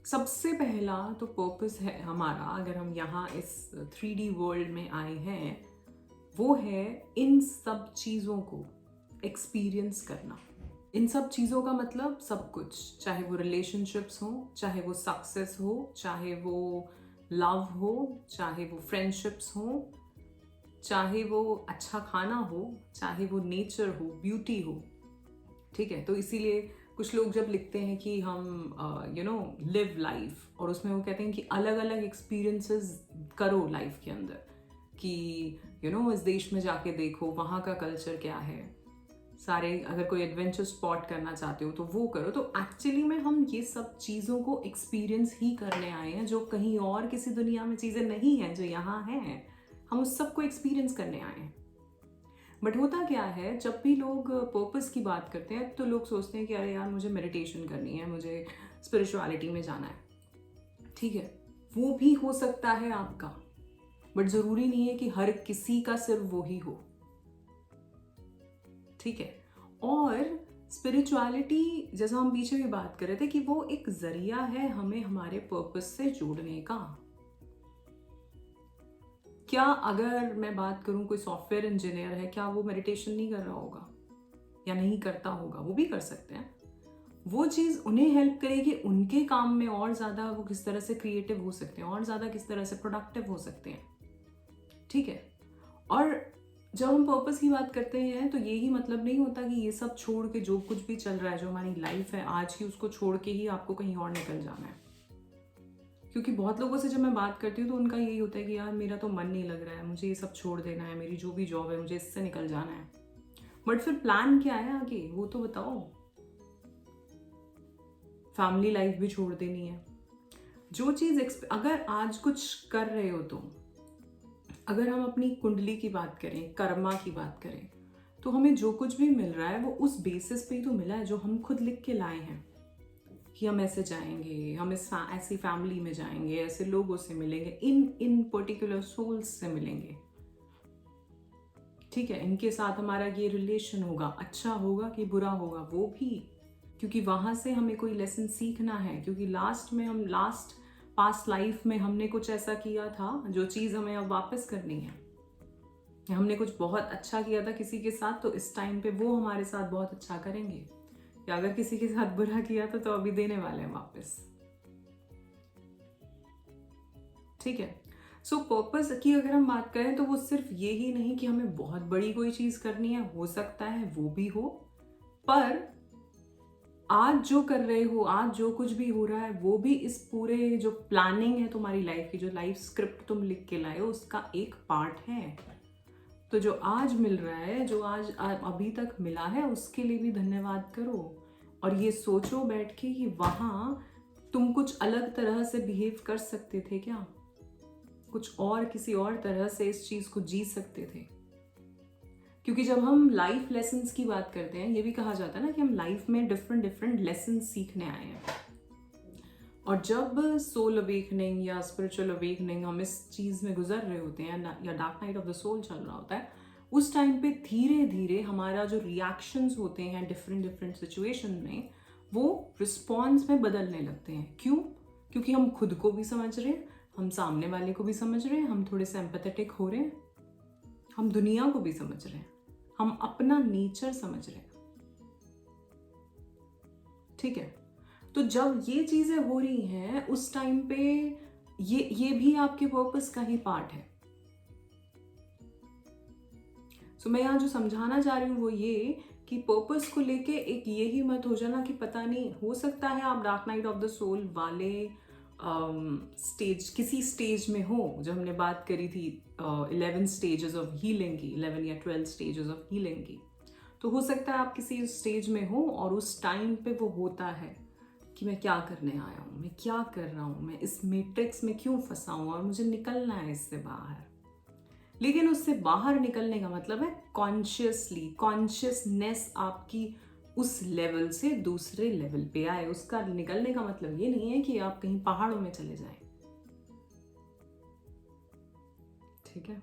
सबसे पहला तो पर्पस है हमारा, अगर हम यहाँ इस 3D वर्ल्ड में आए हैं, वो है इन सब चीज़ों को एक्सपीरियंस करना। इन सब चीज़ों का मतलब सब कुछ, चाहे वो रिलेशनशिप्स हो, चाहे वो सक्सेस हो, चाहे वो लव हो, चाहे वो फ्रेंडशिप्स हो, चाहे वो अच्छा खाना हो, चाहे वो नेचर हो, ब्यूटी हो, ठीक है। तो इसीलिए कुछ लोग जब लिखते हैं कि हम लिव लाइफ, और उसमें वो कहते हैं कि अलग अलग एक्सपीरियंसेस करो लाइफ के अंदर, कि इस देश में जाके देखो वहाँ का कल्चर क्या है, सारे, अगर कोई एडवेंचर स्पॉट करना चाहते हो तो वो करो। तो एक्चुअली में हम ये सब चीज़ों को एक्सपीरियंस ही करने आए हैं, जो कहीं और किसी दुनिया में चीज़ें नहीं हैं, जो यहाँ हैं, हम उस सब को एक्सपीरियंस करने आए हैं। बट होता क्या है, जब भी लोग पर्पस की बात करते हैं तो लोग सोचते हैं कि अरे यार, मुझे मेडिटेशन करनी है, मुझे स्पिरिचुअलिटी में जाना है, ठीक है, वो भी हो सकता है आपका, बट ज़रूरी नहीं है कि हर किसी का सिर्फ वो ही हो, ठीक है। और स्पिरिचुअलिटी, जैसा हम पीछे भी बात कर रहे थे, कि वो एक जरिया है हमें हमारे पर्पस से जोड़ने का। क्या अगर मैं बात करूं, कोई सॉफ्टवेयर इंजीनियर है, क्या वो मेडिटेशन नहीं कर रहा होगा या नहीं करता होगा? वो भी कर सकते हैं। वो चीज़ उन्हें हेल्प करेगी उनके काम में, और ज़्यादा वो किस तरह से क्रिएटिव हो सकते हैं, और ज़्यादा किस तरह से प्रोडक्टिव हो सकते हैं, ठीक है। और जब हम पर्पस की बात करते हैं तो यही मतलब नहीं होता कि ये सब छोड़ के, जो कुछ भी चल रहा है, जो हमारी लाइफ है आज की, उसको छोड़ के ही आपको कहीं और निकल जाना है। क्योंकि बहुत लोगों से जब मैं बात करती हूँ तो उनका यही होता है कि यार मेरा तो मन नहीं लग रहा है, मुझे ये सब छोड़ देना है, मेरी जो भी जॉब है मुझे इससे निकल जाना है। बट फिर प्लान क्या है आगे वो तो बताओ। फैमिली लाइफ भी छोड़ देनी है। जो चीज अगर आज कुछ कर रहे हो तुम, अगर हम अपनी कुंडली की बात करें, कर्मा की बात करें, तो हमें जो कुछ भी मिल रहा है वो उस बेसिस पे ही तो मिला है जो हम खुद लिख के लाए हैं कि हम ऐसे जाएंगे, हम ऐसी फैमिली में जाएंगे, ऐसे लोगों से मिलेंगे, इन पर्टिकुलर सोल्स से मिलेंगे, ठीक है, इनके साथ हमारा ये रिलेशन होगा, अच्छा होगा कि बुरा होगा वो भी, क्योंकि वहां से हमें कोई लेसन सीखना है, क्योंकि लास्ट पास्ट लाइफ में हमने कुछ ऐसा किया था जो चीज़ हमें अब वापस करनी है। हमने कुछ बहुत अच्छा किया था किसी के साथ, तो इस टाइम पे वो हमारे साथ बहुत अच्छा करेंगे, या अगर किसी के साथ बुरा किया था तो अभी देने वाले हैं वापस, ठीक है। सो पर्पस की अगर हम बात करें तो वो सिर्फ ये ही नहीं कि हमें बहुत बड़ी कोई चीज़ करनी है, हो सकता है वो भी हो, पर आज जो कर रहे हो, आज जो कुछ भी हो रहा है वो भी इस पूरे जो प्लानिंग है तुम्हारी लाइफ की, जो लाइफ स्क्रिप्ट तुम लिख के लाए हो उसका एक पार्ट है। तो जो आज मिल रहा है, जो आज अभी तक मिला है, उसके लिए भी धन्यवाद करो, और ये सोचो बैठ के कि वहां तुम कुछ अलग तरह से बिहेव कर सकते थे क्या, कुछ और किसी और तरह से इस चीज को जी सकते थे। क्योंकि जब हम लाइफ लेसन्स की बात करते हैं, ये भी कहा जाता है ना कि हम लाइफ में डिफरेंट डिफरेंट लेसन सीखने आए हैं, और जब सोल अवेकनिंग या स्पिरिचुअल अवेकनिंग हम इस चीज में गुजर रहे होते हैं, या dark night of the soul चल रहा होता है, उस टाइम पे धीरे धीरे हमारा जो रिएक्शंस होते हैं डिफरेंट डिफरेंट सिचुएशन में, वो रिस्पॉन्स में बदलने लगते हैं। क्यों? क्योंकि हम खुद को भी समझ रहे हैं, हम सामने वाले को भी समझ रहे हैं, हम थोड़े से एम्पैथेटिक हो रहे हैं, हम दुनिया को भी समझ रहे हैं, हम अपना नेचर समझ रहे हैं, ठीक है। तो जब ये चीजें हो रही हैं उस टाइम पे ये भी आपके पर्पस का ही पार्ट है। सो मैं यहाँ जो समझाना चाह रही हूँ वो ये कि पर्पस को लेके एक ये ही मत हो जाना कि पता नहीं, हो सकता है आप dark night of the soul वाले किसी स्टेज में हो, जो हमने बात करी थी 11 स्टेजेस ऑफ हीलिंग की, 11 या 12 स्टेजेस ऑफ हीलिंग की, तो हो सकता है आप किसी स्टेज में हो और उस टाइम पे वो होता है कि मैं क्या करने आया हूँ, मैं क्या कर रहा हूँ, मैं इस मैट्रिक्स में क्यों फंसा हूँ और मुझे निकलना है इससे बाहर। लेकिन उससे बाहर निकलने का मतलब है कॉन्शियसनेस आपकी उस लेवल से दूसरे लेवल पे आए। उसका निकलने का मतलब ये नहीं है कि आप कहीं पहाड़ों में चले जाएं, ठीक है।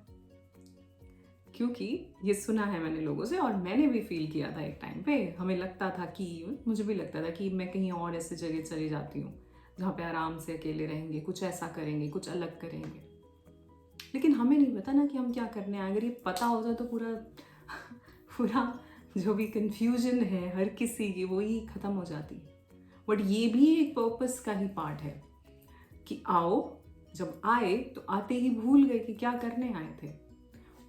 क्योंकि ये सुना है मैंने लोगों से, और मैंने भी फील किया था एक टाइम पे, हमें लगता था कि, मुझे भी लगता था कि मैं कहीं और ऐसे जगह चली जाती हूँ जहाँ पे आराम से अकेले रहेंगे, कुछ ऐसा करेंगे, कुछ अलग करेंगे। लेकिन हमें नहीं पता ना कि हम क्या करने आए। अगर ये पता होता तो पूरा जो भी कंफ्यूजन है हर किसी की वो ही खत्म हो जाती। बट ये भी एक पर्पस का ही पार्ट है कि आओ, जब आए तो आते ही भूल गए कि क्या करने आए थे,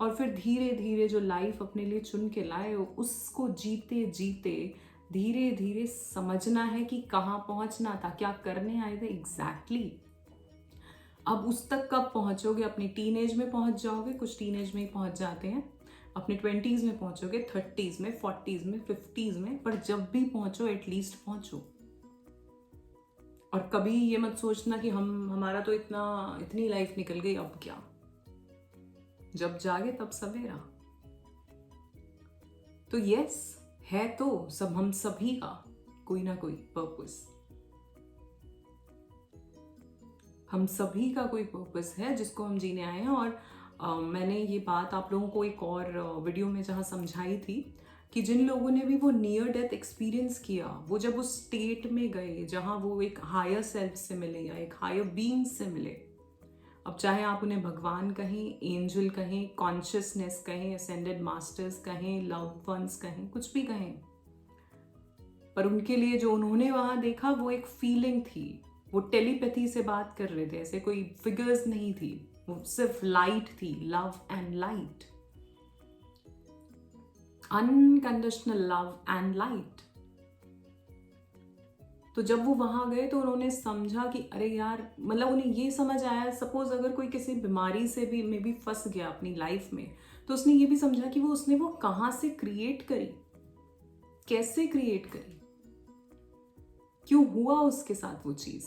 और फिर धीरे धीरे जो लाइफ अपने लिए चुन के लाए हो उसको जीते जीते धीरे धीरे समझना है कि कहाँ पहुंचना था, क्या करने आए थे एग्जैक्टली। अब उस तक कब पहुंचोगे? अपनी टीनेज में पहुंच जाओगे, कुछ टीनेज में ही पहुंच जाते हैं, अपने 20s में पहुंचोगे, 30s में, 40s में, 50s में, पर जब भी पहुंचो एटलीस्ट पहुंचो। और कभी ये मत सोचना कि हमारा तो इतनी लाइफ निकल गई, अब क्या। जब जागे तब सवेरा। तो यस, है तो सब हम सभी का कोई ना कोई पर्पस, हम सभी का कोई पर्पस है जिसको हम जीने आए हैं। और मैंने ये बात आप लोगों को एक और वीडियो में जहाँ समझाई थी कि जिन लोगों ने भी वो नियर डेथ एक्सपीरियंस किया, वो जब उस स्टेट में गए जहाँ वो एक हायर सेल्फ से मिले या एक हायर बीइंग से मिले, अब चाहे आप उन्हें भगवान कहें, एंजल कहें, कॉन्शियसनेस कहें, असेंडेड मास्टर्स कहें, लव वंस कहें, कुछ भी कहें, पर उनके लिए जो उन्होंने वहां देखा वो एक फीलिंग थी। वो टेलीपैथी से बात कर रहे थे, ऐसे कोई फिगर्स नहीं थी, वो सिर्फ लाइट थी, love and light, unconditional love and light. तो जब वो वहां गए तो उन्होंने समझा कि अरे यार, मतलब उन्हें ये समझ आया, सपोज अगर कोई किसी बीमारी से भी में भी फंस गया अपनी लाइफ में, तो उसने ये भी समझा कि उसने वो कहाँ से क्रिएट करी, कैसे क्रिएट करी, क्यों हुआ उसके साथ वो चीज़।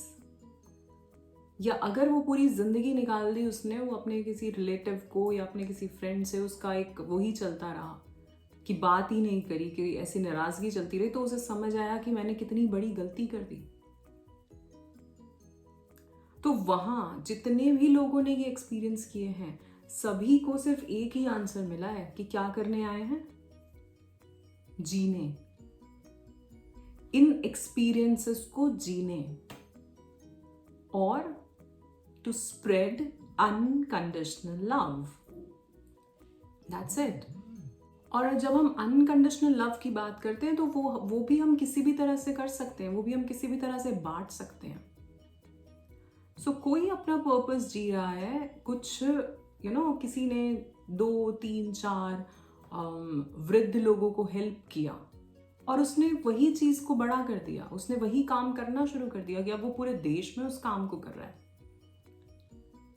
या अगर वो पूरी जिंदगी निकाल दी उसने, वो अपने किसी रिलेटिव को या अपने किसी फ्रेंड से उसका एक वही चलता रहा कि बात ही नहीं करी, कि ऐसी नाराजगी चलती रही, तो उसे समझ आया कि मैंने कितनी बड़ी गलती कर दी। तो वहां जितने भी लोगों ने ये एक्सपीरियंस किए हैं, सभी को सिर्फ एक ही आंसर मिला है कि क्या करने आए हैं, जीने, इन एक्सपीरियंसेस को जीने और to spread unconditional love. That's it. और जब हम अनकंडीशनल लव की बात करते हैं तो वो भी हम किसी भी तरह से कर सकते हैं, वो भी हम किसी भी तरह से बांट सकते हैं। सो कोई अपना पर्पस जी रहा है, कुछ किसी ने 2 3 4 वृद्ध लोगों को हेल्प किया और उसने वही चीज को बड़ा कर दिया, उसने वही काम करना शुरू कर दिया कि अब वो पूरे देश में उस काम को कर रहा है।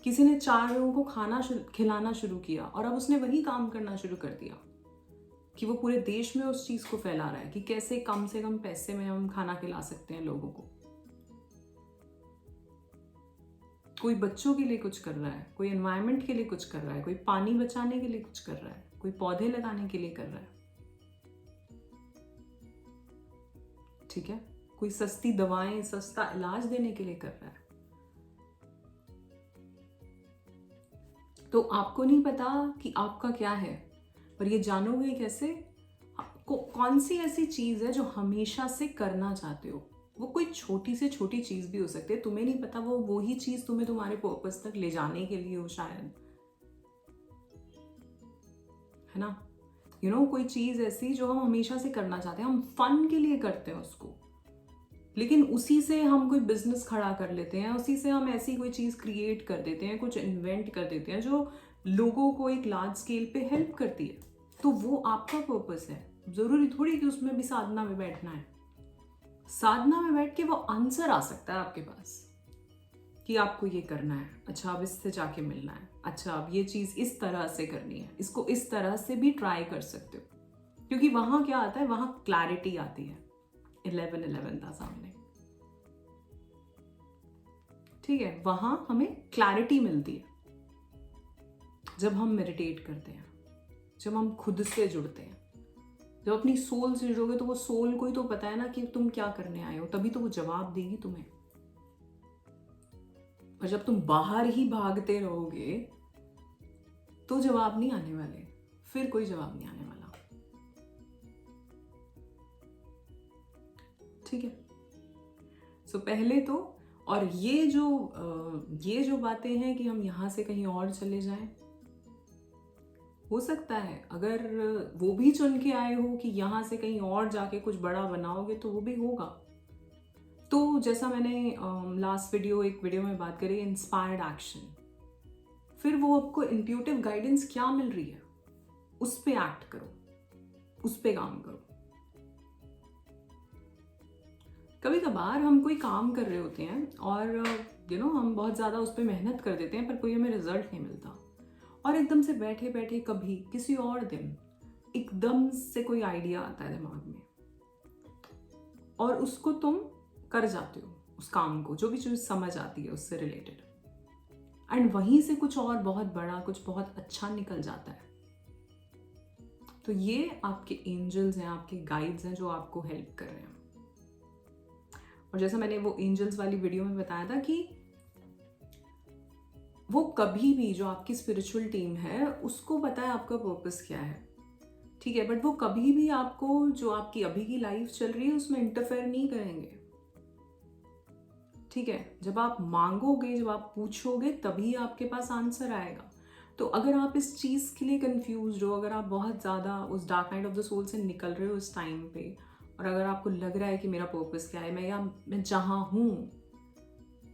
किसी ने 4 लोगों को खाना खिलाना शुरू किया और अब उसने वही काम करना शुरू कर दिया कि वो पूरे देश में उस चीज को फैला रहा है कि कैसे कम से कम पैसे में हम खाना खिला सकते हैं लोगों को। कोई बच्चों के लिए कुछ कर रहा है, कोई एनवायरनमेंट के लिए कुछ कर रहा है, कोई पानी बचाने के लिए कुछ कर रहा है, कोई पौधे लगाने के लिए कर रहा है, ठीक है, कोई सस्ती दवाएं, सस्ता इलाज देने के लिए कर रहा है। तो आपको नहीं पता कि आपका क्या है, पर ये जानोगे कैसे? कौन सी ऐसी चीज है जो हमेशा से करना चाहते हो? वो कोई छोटी से छोटी चीज भी हो सकती है, तुम्हें नहीं पता, वो ही चीज तुम्हें तुम्हारे पर्पस तक ले जाने के लिए हो शायद, है ना। कोई चीज ऐसी जो हम हमेशा से करना चाहते हैं, हम फन के लिए करते हैं उसको, लेकिन उसी से हम कोई बिजनेस खड़ा कर लेते हैं, उसी से हम ऐसी कोई चीज क्रिएट कर देते हैं, कुछ इन्वेंट कर देते हैं जो लोगों को एक लार्ज स्केल पे हेल्प करती है। तो वो आपका पर्पस है। जरूरी थोड़ी कि उसमें भी साधना में बैठना है। साधना में बैठ के वो आंसर आ सकता है आपके पास कि आपको ये करना है, अच्छा अब इससे जाके मिलना है, अच्छा अब ये चीज इस तरह से करनी है, इसको इस तरह से भी ट्राई कर सकते हो। क्योंकि वहां क्या आता है, वहां क्लैरिटी आती है। 11 था सामने, ठीक है, वहां हमें क्लैरिटी मिलती है जब हम मेडिटेट करते हैं, जब हम खुद से जुड़ते हैं। जब अपनी सोल से जुड़ोगे तो वो सोल को ही तो पता है ना कि तुम क्या करने आए हो, तभी तो वो जवाब देगी तुम्हें। और जब तुम बाहर ही भागते रहोगे तो जवाब नहीं आने वाले, फिर कोई जवाब नहीं आने वाला, ठीक है। सो पहले तो, और ये जो बातें हैं कि हम यहां से कहीं और चले जाएं, हो सकता है अगर वो भी चुन के आए हो कि यहां से कहीं और जाके कुछ बड़ा बनाओगे तो वो भी होगा। तो जैसा मैंने लास्ट एक वीडियो में बात करी, इंस्पायर्ड एक्शन, फिर वो आपको इंट्यूटिव गाइडेंस क्या मिल रही है, उस पे एक्ट करो, उस पे काम करो। कभी कभार हम कोई काम कर रहे होते हैं और हम बहुत ज़्यादा उस पर मेहनत कर देते हैं, पर कोई हमें रिजल्ट नहीं मिलता, और एकदम से बैठे बैठे कभी किसी और दिन एकदम से कोई आइडिया आता है दिमाग में और उसको तुम कर जाते हो, उस काम को, जो भी चीज़ समझ आती है उससे रिलेटेड, एंड वहीं से कुछ और बहुत बड़ा, कुछ बहुत अच्छा निकल जाता है। तो ये आपके एंजल्स हैं, आपके गाइड्स हैं जो आपको हेल्प कर रहे हैं। और जैसा मैंने वो एंजल्स वाली वीडियो में बताया था कि वो कभी भी, जो आपकी स्पिरिचुअल टीम है उसको पता है आपका पर्पस क्या है, ठीक है, बट वो कभी भी आपको, जो आपकी अभी की लाइफ चल रही है उसमें इंटरफेयर नहीं करेंगे, ठीक है। जब आप मांगोगे, जब आप पूछोगे, तभी आपके पास आंसर आएगा। तो अगर आप इस चीज के लिए कंफ्यूज हो, अगर आप बहुत ज्यादा उस dark night of the soul से निकल रहे हो इस टाइम पे, और अगर आपको लग रहा है कि मेरा पर्पस क्या है, मैं जहाँ हूँ,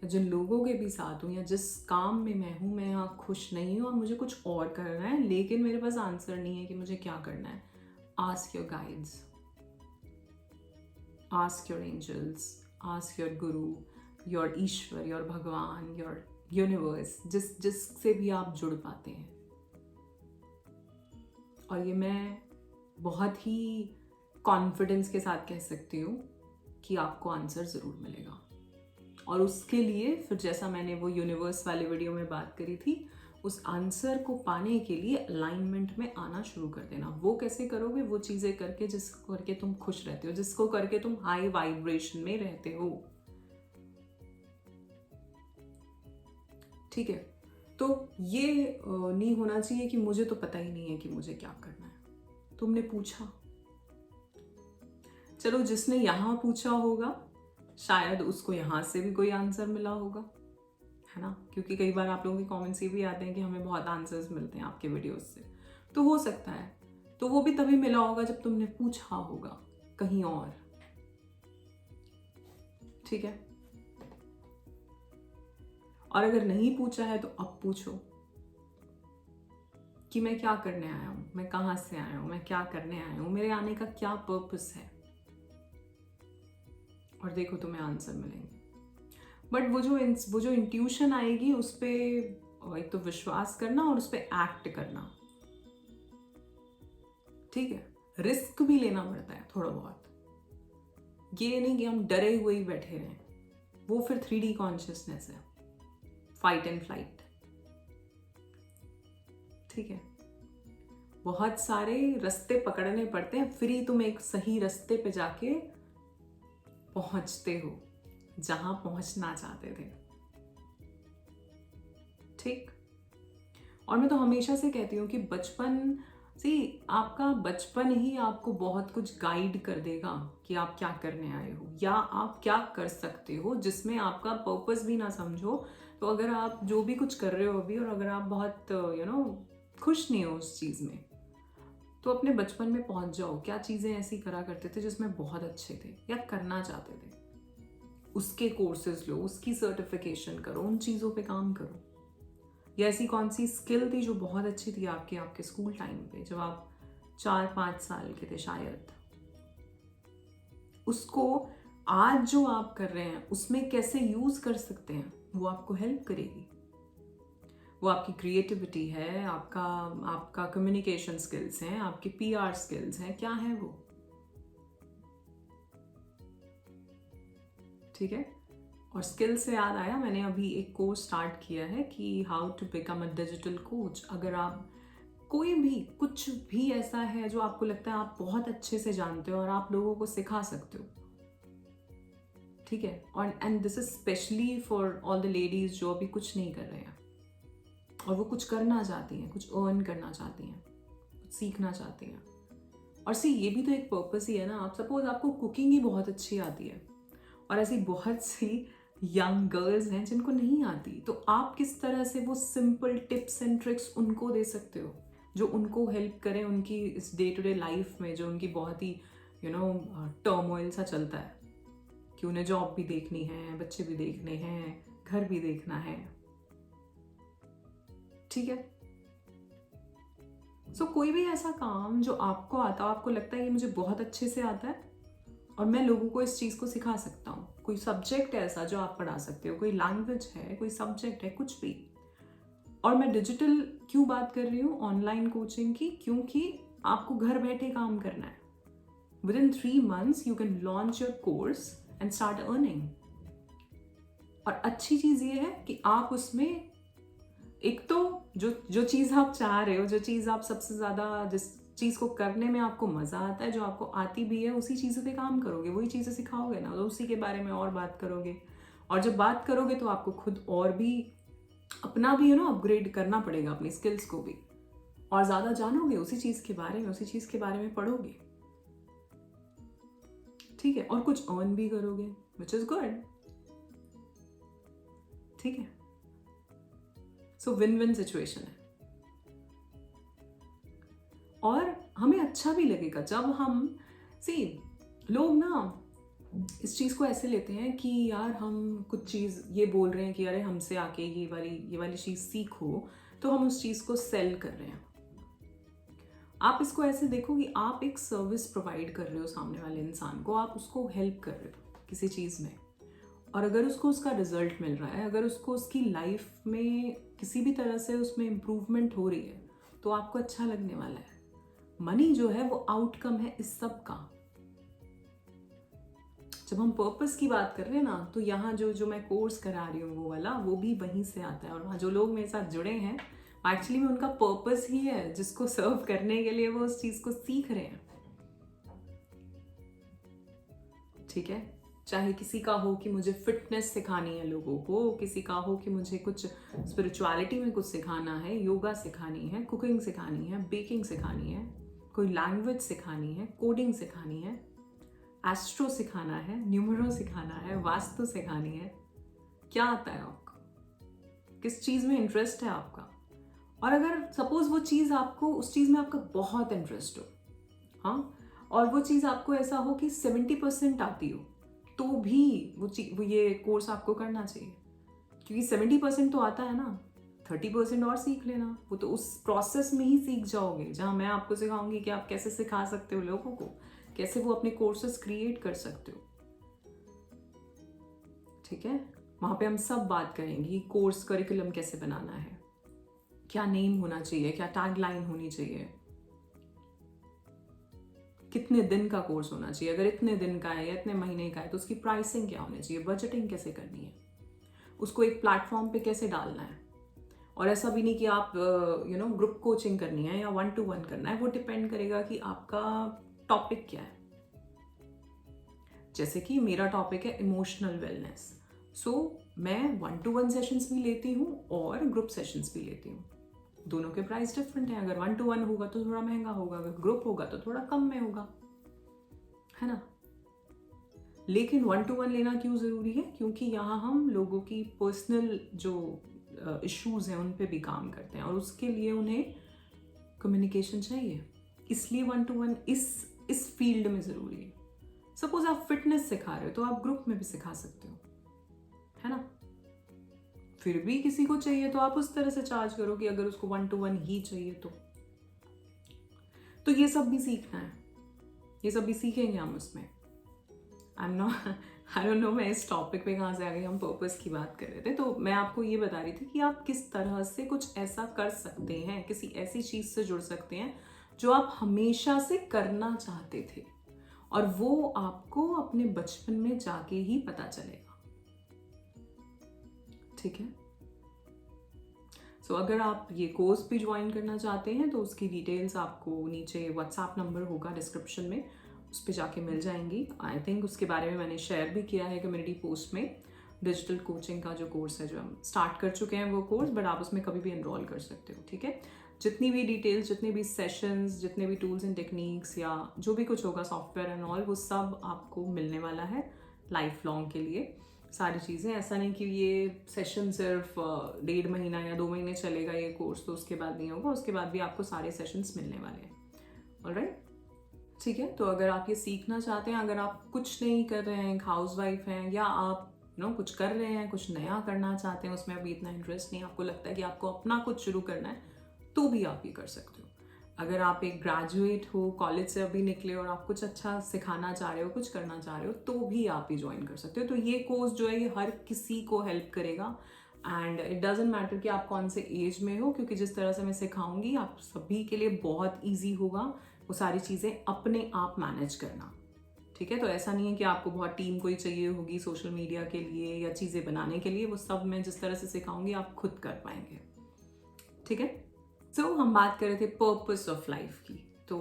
जिन लोगों के भी साथ हूँ, या जिस काम में मैं हूँ, मैं यहाँ खुश नहीं हूँ और मुझे कुछ और करना है, लेकिन मेरे पास आंसर नहीं है कि मुझे क्या करना है, ask your guides, ask your angels, ask your guru, your Ishwar, your Bhagwan, your universe, जिससे भी आप जुड़ पाते हैं। और ये मैं बहुत ही कॉन्फिडेंस के साथ कह सकती हूँ कि आपको आंसर ज़रूर मिलेगा। और उसके लिए फिर जैसा मैंने वो यूनिवर्स वाले वीडियो में बात करी थी, उस आंसर को पाने के लिए अलाइनमेंट में आना शुरू कर देना। वो कैसे करोगे? वो चीज़ें करके जिसको करके तुम खुश रहते हो, जिसको करके तुम हाई वाइब्रेशन में रहते हो। ठीक है, तो ये नहीं होना चाहिए कि मुझे तो पता ही नहीं है कि मुझे क्या करना है। तुमने पूछा, चलो जिसने यहाँ पूछा होगा शायद उसको यहाँ से भी कोई आंसर मिला होगा, है ना? क्योंकि कई बार आप लोगों के कमेंट्स ये भी आते हैं कि हमें बहुत आंसर्स मिलते हैं आपके वीडियोस से, तो हो सकता है तो वो भी तभी मिला होगा जब तुमने पूछा होगा कहीं और। ठीक है, और अगर नहीं पूछा है तो अब पूछो कि मैं क्या करने आया हूं, मैं कहां से आया हूं, मैं क्या करने आया हूं, मेरे आने का क्या पर्पस है, और देखो तुम्हें आंसर मिलेंगे। बट वो जो इंट्यूशन आएगी उस पर एक तो विश्वास करना और उस पर एक्ट करना। ठीक है, रिस्क भी लेना पड़ता है थोड़ा बहुत। ये नहीं कि हम डरे हुए ही बैठे रहें, वो फिर 3D कॉन्शियसनेस है, फाइट एंड फ्लाइट। ठीक है, बहुत सारे रास्ते पकड़ने पड़ते हैं, फिर ही तुम एक सही रास्ते पे जाके पहुंचते हो जहां पहुंचना चाहते थे। ठीक, और मैं तो हमेशा से कहती हूँ कि आपका बचपन ही आपको बहुत कुछ गाइड कर देगा कि आप क्या करने आए हो या आप क्या कर सकते हो, जिसमें आपका पर्पस भी ना समझो। तो अगर आप जो भी कुछ कर रहे हो अभी, और अगर आप बहुत खुश नहीं हो उस चीज़ में, तो अपने बचपन में पहुंच जाओ। क्या चीज़ें ऐसी करा करते थे जिसमें बहुत अच्छे थे या करना चाहते थे, उसके कोर्सेज लो, उसकी सर्टिफिकेशन करो, उन चीज़ों पे काम करो। या ऐसी कौन सी स्किल थी जो बहुत अच्छी थी आपके स्कूल टाइम पे, जब आप 4-5 साल के थे शायद, उसको आज जो आप कर रहे हैं उसमें कैसे यूज कर सकते हैं, वो आपको हेल्प करेगी। वो आपकी क्रिएटिविटी है, आपका कम्युनिकेशन स्किल्स हैं, आपकी PR स्किल्स हैं, क्या है वो। ठीक है, और स्किल से याद आया, मैंने अभी एक कोर्स स्टार्ट किया है कि how to become a digital coach. अगर आप कोई भी कुछ भी ऐसा है जो आपको लगता है आप बहुत अच्छे से जानते हो और आप लोगों को सिखा सकते हो, ठीक है, और and this is specially for all the ladies जो अभी कुछ नहीं कर रहे हैं और वो कुछ करना चाहती हैं, कुछ अर्न करना चाहती हैं, कुछ सीखना चाहती हैं। और ये भी तो एक पर्पस ही है ना। आप सपोज आपको कुकिंग ही बहुत अच्छी आती है और ऐसी बहुत सी यंग गर्ल्स हैं जिनको नहीं आती, तो आप किस तरह से वो सिंपल टिप्स एंड ट्रिक्स उनको दे सकते हो जो उनको हेल्प करें उनकी इस डे टू डे लाइफ में, जो उनकी बहुत ही टर्मोइल सा चलता है कि उन्हें जॉब भी देखनी है, बच्चे भी देखने हैं, घर भी देखना है। ठीक है, कोई भी ऐसा काम जो आपको आता हो, आपको लगता है ये मुझे बहुत अच्छे से आता है और मैं लोगों को इस चीज़ को सिखा सकता हूँ। कोई सब्जेक्ट ऐसा जो आप पढ़ा सकते हो, कोई लैंग्वेज है, कोई सब्जेक्ट है, कुछ भी। और मैं डिजिटल क्यों बात कर रही हूँ ऑनलाइन कोचिंग की, क्योंकि आपको घर बैठे काम करना है। Within 3 months you can launch your course and start earning। और अच्छी चीज़ ये है कि आप उसमें एक तो जो चीज़ आप चाह रहे हो, जो चीज़ आप सबसे ज़्यादा, जिस चीज़ को करने में आपको मज़ा आता है, जो आपको आती भी है, उसी चीज़ों पे काम करोगे, वही चीज़ें सिखाओगे ना, तो उसी के बारे में और बात करोगे। और जब बात करोगे तो आपको खुद और भी अपना भी अपग्रेड करना पड़ेगा, अपनी स्किल्स को भी, और ज़्यादा जानोगे उसी चीज़ के बारे में, उसी चीज़ के बारे में पढ़ोगे। ठीक है, और कुछ अर्न भी करोगे, विच इज़ गुड। ठीक है, विन विन सिचुएशन है। और हमें अच्छा भी लगेगा जब हम लोग ना इस चीज़ को ऐसे लेते हैं कि यार हम कुछ चीज़ ये बोल रहे हैं कि अरे हमसे आके ये वाली चीज़ सीखो, तो हम उस चीज़ को सेल कर रहे हैं। आप इसको ऐसे देखो कि आप एक सर्विस प्रोवाइड कर रहे हो सामने वाले इंसान को, आप उसको हेल्प कर रहे हो किसी चीज़ में, और अगर उसको उसका रिजल्ट मिल रहा है, अगर उसको उसकी लाइफ में किसी भी तरह से उसमें इम्प्रूवमेंट हो रही है, तो आपको अच्छा लगने वाला है। मनी जो है वो आउटकम है इस सब का। जब हम पर्पस की बात कर रहे हैं ना, तो यहाँ जो मैं कोर्स करा रही हूँ वो वाला, वो भी वहीं से आता है। और वहाँ जो लोग मेरे साथ जुड़े हैं, एक्चुअली में उनका पर्पस ही है जिसको सर्व करने के लिए वो उस चीज़ को सीख रहे हैं। ठीक है, चाहे किसी का हो कि मुझे फिटनेस सिखानी है लोगों को, किसी का हो कि मुझे कुछ स्पिरिचुअलिटी में कुछ सिखाना है, योगा सिखानी है, कुकिंग सिखानी है, बेकिंग सिखानी है, कोई लैंग्वेज सिखानी है, कोडिंग सिखानी है, एस्ट्रो सिखाना है, न्यूमरो सिखाना है, वास्तु सिखानी है। क्या आता है आपको, किस चीज़ में इंटरेस्ट है आपका? और अगर सपोज वो चीज़ आपको, उस चीज़ में आपका बहुत इंटरेस्ट हो, हाँ, और वो चीज़ आपको ऐसा हो कि 70% आती हो, तो भी वो ये कोर्स आपको करना चाहिए। क्योंकि 70% तो आता है ना, 30% और सीख लेना। वो तो उस प्रोसेस में ही सीख जाओगे, जहाँ मैं आपको सिखाऊंगी कि आप कैसे सिखा सकते हो लोगों को, कैसे वो अपने कोर्सेस क्रिएट कर सकते हो। ठीक है, वहाँ पे हम सब बात करेंगे कोर्स करिकुलम कैसे बनाना है, क्या नेम होना चाहिए, क्या टैगलाइन होनी चाहिए, कितने दिन का कोर्स होना चाहिए, अगर इतने दिन का है या इतने महीने का है तो उसकी प्राइसिंग क्या होनी चाहिए, बजटिंग कैसे करनी है, उसको एक प्लेटफॉर्म पे कैसे डालना है। और ऐसा भी नहीं कि आप ग्रुप कोचिंग करनी है या 1-to-1 करना है, वो डिपेंड करेगा कि आपका टॉपिक क्या है। जैसे कि मेरा टॉपिक है इमोशनल वेलनेस, सो मैं 1-to-1 सेशंस भी लेती हूँ और ग्रुप सेशंस भी लेती हूँ। दोनों के प्राइस डिफरेंट है। अगर 1-to-1 होगा तो थोड़ा महंगा होगा, अगर ग्रुप होगा तो थोड़ा कम में होगा, है ना। लेकिन 1-to-1 लेना क्यों ज़रूरी है? क्योंकि यहाँ हम लोगों की पर्सनल जो इश्यूज़ हैं उन पे भी काम करते हैं, और उसके लिए उन्हें कम्युनिकेशन चाहिए, इसलिए 1-to-1 इस फील्ड में ज़रूरी है। सपोज आप फिटनेस सिखा रहे हो तो आप ग्रुप में भी सिखा सकते हो, है ना। फिर भी किसी को चाहिए तो आप उस तरह से चार्ज करो कि अगर उसको 1-to-1 ही चाहिए तो ये सब भी सीखना है, ये सब भी सीखेंगे हम उसमें। आई डोंट नो मैं इस टॉपिक पे कहाँ से आ गई, हम पर्पस की बात कर रहे थे। तो मैं आपको ये बता रही थी कि आप किस तरह से कुछ ऐसा कर सकते हैं, किसी ऐसी चीज़ से जुड़ सकते हैं जो आप हमेशा से करना चाहते थे, और वो आपको अपने बचपन में जाके ही पता चलेगा। ठीक है, सो अगर आप ये कोर्स भी ज्वाइन करना चाहते हैं तो उसकी डिटेल्स आपको नीचे व्हाट्सएप नंबर होगा डिस्क्रिप्शन में, उस पर जाके मिल जाएंगी। आई थिंक उसके बारे में मैंने शेयर भी किया है कम्युनिटी पोस्ट में। डिजिटल कोचिंग का जो कोर्स है, जो हम स्टार्ट कर चुके हैं वो कोर्स, बट आप उसमें कभी भी एनरोल कर सकते हो। ठीक है, जितनी भी डिटेल्स, जितने भी सेशंस, जितने भी टूल्स एंड टेक्निक्स या जो भी कुछ होगा सॉफ्टवेयर एंड ऑल, वो सब आपको मिलने वाला है लाइफ लॉन्ग के लिए। सारी चीज़ें, ऐसा नहीं कि ये सेशन सिर्फ 1.5 महीना या 2 महीने चलेगा ये कोर्स तो उसके बाद नहीं होगा, उसके बाद भी आपको सारे सेशंस मिलने वाले हैं। ऑलराइट, ठीक है। तो अगर आप ये सीखना चाहते हैं, अगर आप कुछ नहीं कर रहे हैं, एक हाउसवाइफ हैं, या आप कुछ कर रहे हैं, कुछ नया करना चाहते हैं, उसमें अभी इतना इंटरेस्ट नहीं, आपको लगता है कि आपको अपना कुछ शुरू करना है, तो भी आप ये कर सकते हो। अगर आप एक ग्रेजुएट हो, कॉलेज से अभी निकले और आप कुछ अच्छा सिखाना चाह रहे हो, कुछ करना चाह रहे हो, तो भी आप ये ज्वाइन कर सकते हो। तो ये कोर्स जो है ये हर किसी को हेल्प करेगा, एंड इट डजेंट मैटर कि आप कौन से एज में हो, क्योंकि जिस तरह से मैं सिखाऊंगी आप सभी के लिए बहुत ईजी होगा वो सारी चीज़ें अपने आप मैनेज करना। ठीक है, तो ऐसा नहीं है कि आपको बहुत टीम कोई चाहिए होगी सोशल मीडिया के लिए या चीज़ें बनाने के लिए, वो सब मैं जिस तरह से सिखाऊंगी आप खुद कर पाएंगे। ठीक है, सो हम बात कर रहे थे पर्पस ऑफ लाइफ की। तो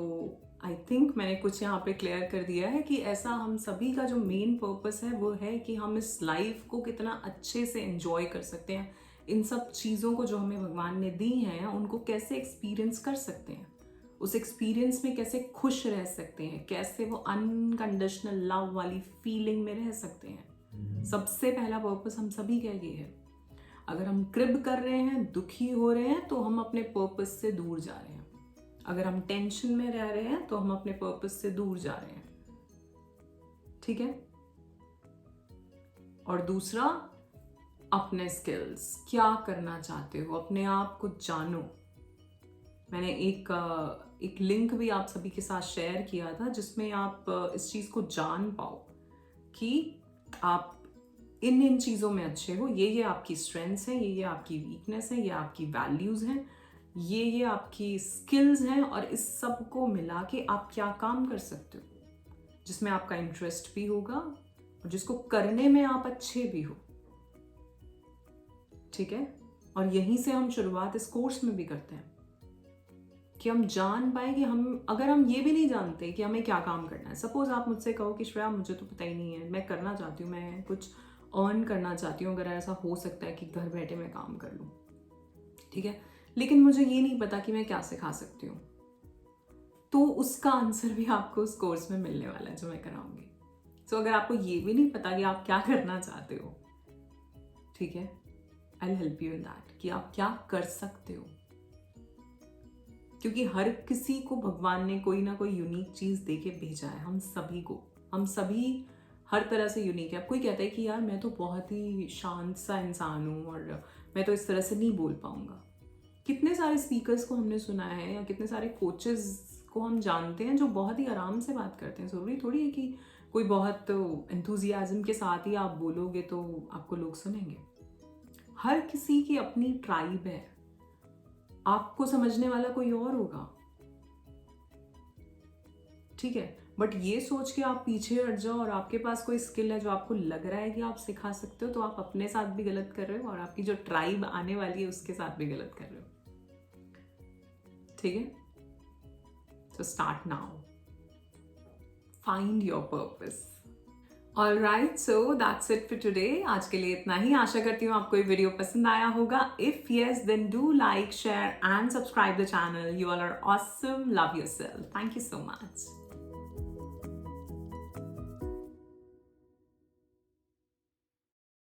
आई थिंक मैंने कुछ यहाँ पे क्लियर कर दिया है कि ऐसा हम सभी का जो मेन पर्पस है वो है कि हम इस लाइफ को कितना अच्छे से एंजॉय कर सकते हैं, इन सब चीज़ों को जो हमें भगवान ने दी हैं उनको कैसे एक्सपीरियंस कर सकते हैं, उस एक्सपीरियंस में कैसे खुश रह सकते हैं, कैसे वो अनकंडीशनल लव वाली फीलिंग में रह सकते हैं। सबसे पहला पर्पस हम सभी का ये है। अगर हम क्रिब कर रहे हैं, दुखी हो रहे हैं, तो हम अपने पर्पस से दूर जा रहे हैं। अगर हम टेंशन में रह रहे हैं तो हम अपने पर्पस से दूर जा रहे हैं। ठीक है, और दूसरा, अपने स्किल्स, क्या करना चाहते हो, अपने आप को जानो। मैंने एक लिंक भी आप सभी के साथ शेयर किया था जिसमें आप इस चीज़ को जान पाओ कि आप इन चीज़ों में अच्छे हो, ये आपकी स्ट्रेंथ्स हैं, ये आपकी वीकनेस है, ये आपकी वैल्यूज़ हैं, ये आपकी स्किल्स हैं और इस सब को मिला के आप क्या काम कर सकते हो जिसमें आपका इंटरेस्ट भी होगा और जिसको करने में आप अच्छे भी हो। ठीक है, और यहीं से हम शुरुआत इस कोर्स में भी करते हैं कि हम जान पाए कि अगर हम ये भी नहीं जानते कि हमें क्या काम करना है। सपोज आप मुझसे कहो कि श्रेया मुझे तो पता ही नहीं है, मैं करना चाहती हूँ, मैं कुछ अर्न करना चाहती हूँ, अगर ऐसा हो सकता है कि घर बैठे मैं काम कर लूँ, ठीक है, लेकिन मुझे ये नहीं पता कि मैं क्या सिखा सकती हूँ, तो उसका आंसर भी आपको उस कोर्स में मिलने वाला है जो मैं कराऊंगी। सो अगर आपको ये भी नहीं पता कि आप क्या करना चाहते हो, ठीक है, I will help you in that कि आप क्या कर सकते हो, क्योंकि हर किसी को भगवान ने कोई ना कोई यूनिक चीज दे के भेजा है। हम सभी को, हम सभी हर तरह से यूनिक है। अब कोई कहता है कि यार मैं तो बहुत ही शांत सा इंसान हूँ और मैं तो इस तरह से नहीं बोल पाऊंगा। कितने सारे स्पीकर्स को हमने सुना है या कितने सारे कोचेस को हम जानते हैं जो बहुत ही आराम से बात करते हैं। जरूरी थोड़ी है कि कोई बहुत एंथुजियाज्म के साथ ही आप बोलोगे तो आपको लोग सुनेंगे। हर किसी की अपनी ट्राइब है, आपको समझने वाला कोई और होगा, ठीक है, बट ये सोच के आप पीछे हट जाओ और आपके पास कोई स्किल है जो आपको लग रहा है कि आप सिखा सकते हो, तो आप अपने साथ भी गलत कर रहे हो और आपकी जो ट्राइब आने वाली है उसके साथ भी गलत कर रहे हो। ठीक है, so start now, find your purpose. Alright, so that's it for today. आज के लिए इतना ही। आशा करती हूँ आपको ये वीडियो पसंद आया होगा। If yes, then do like, share and subscribe the channel. You all are awesome, love yourself, thank you so much.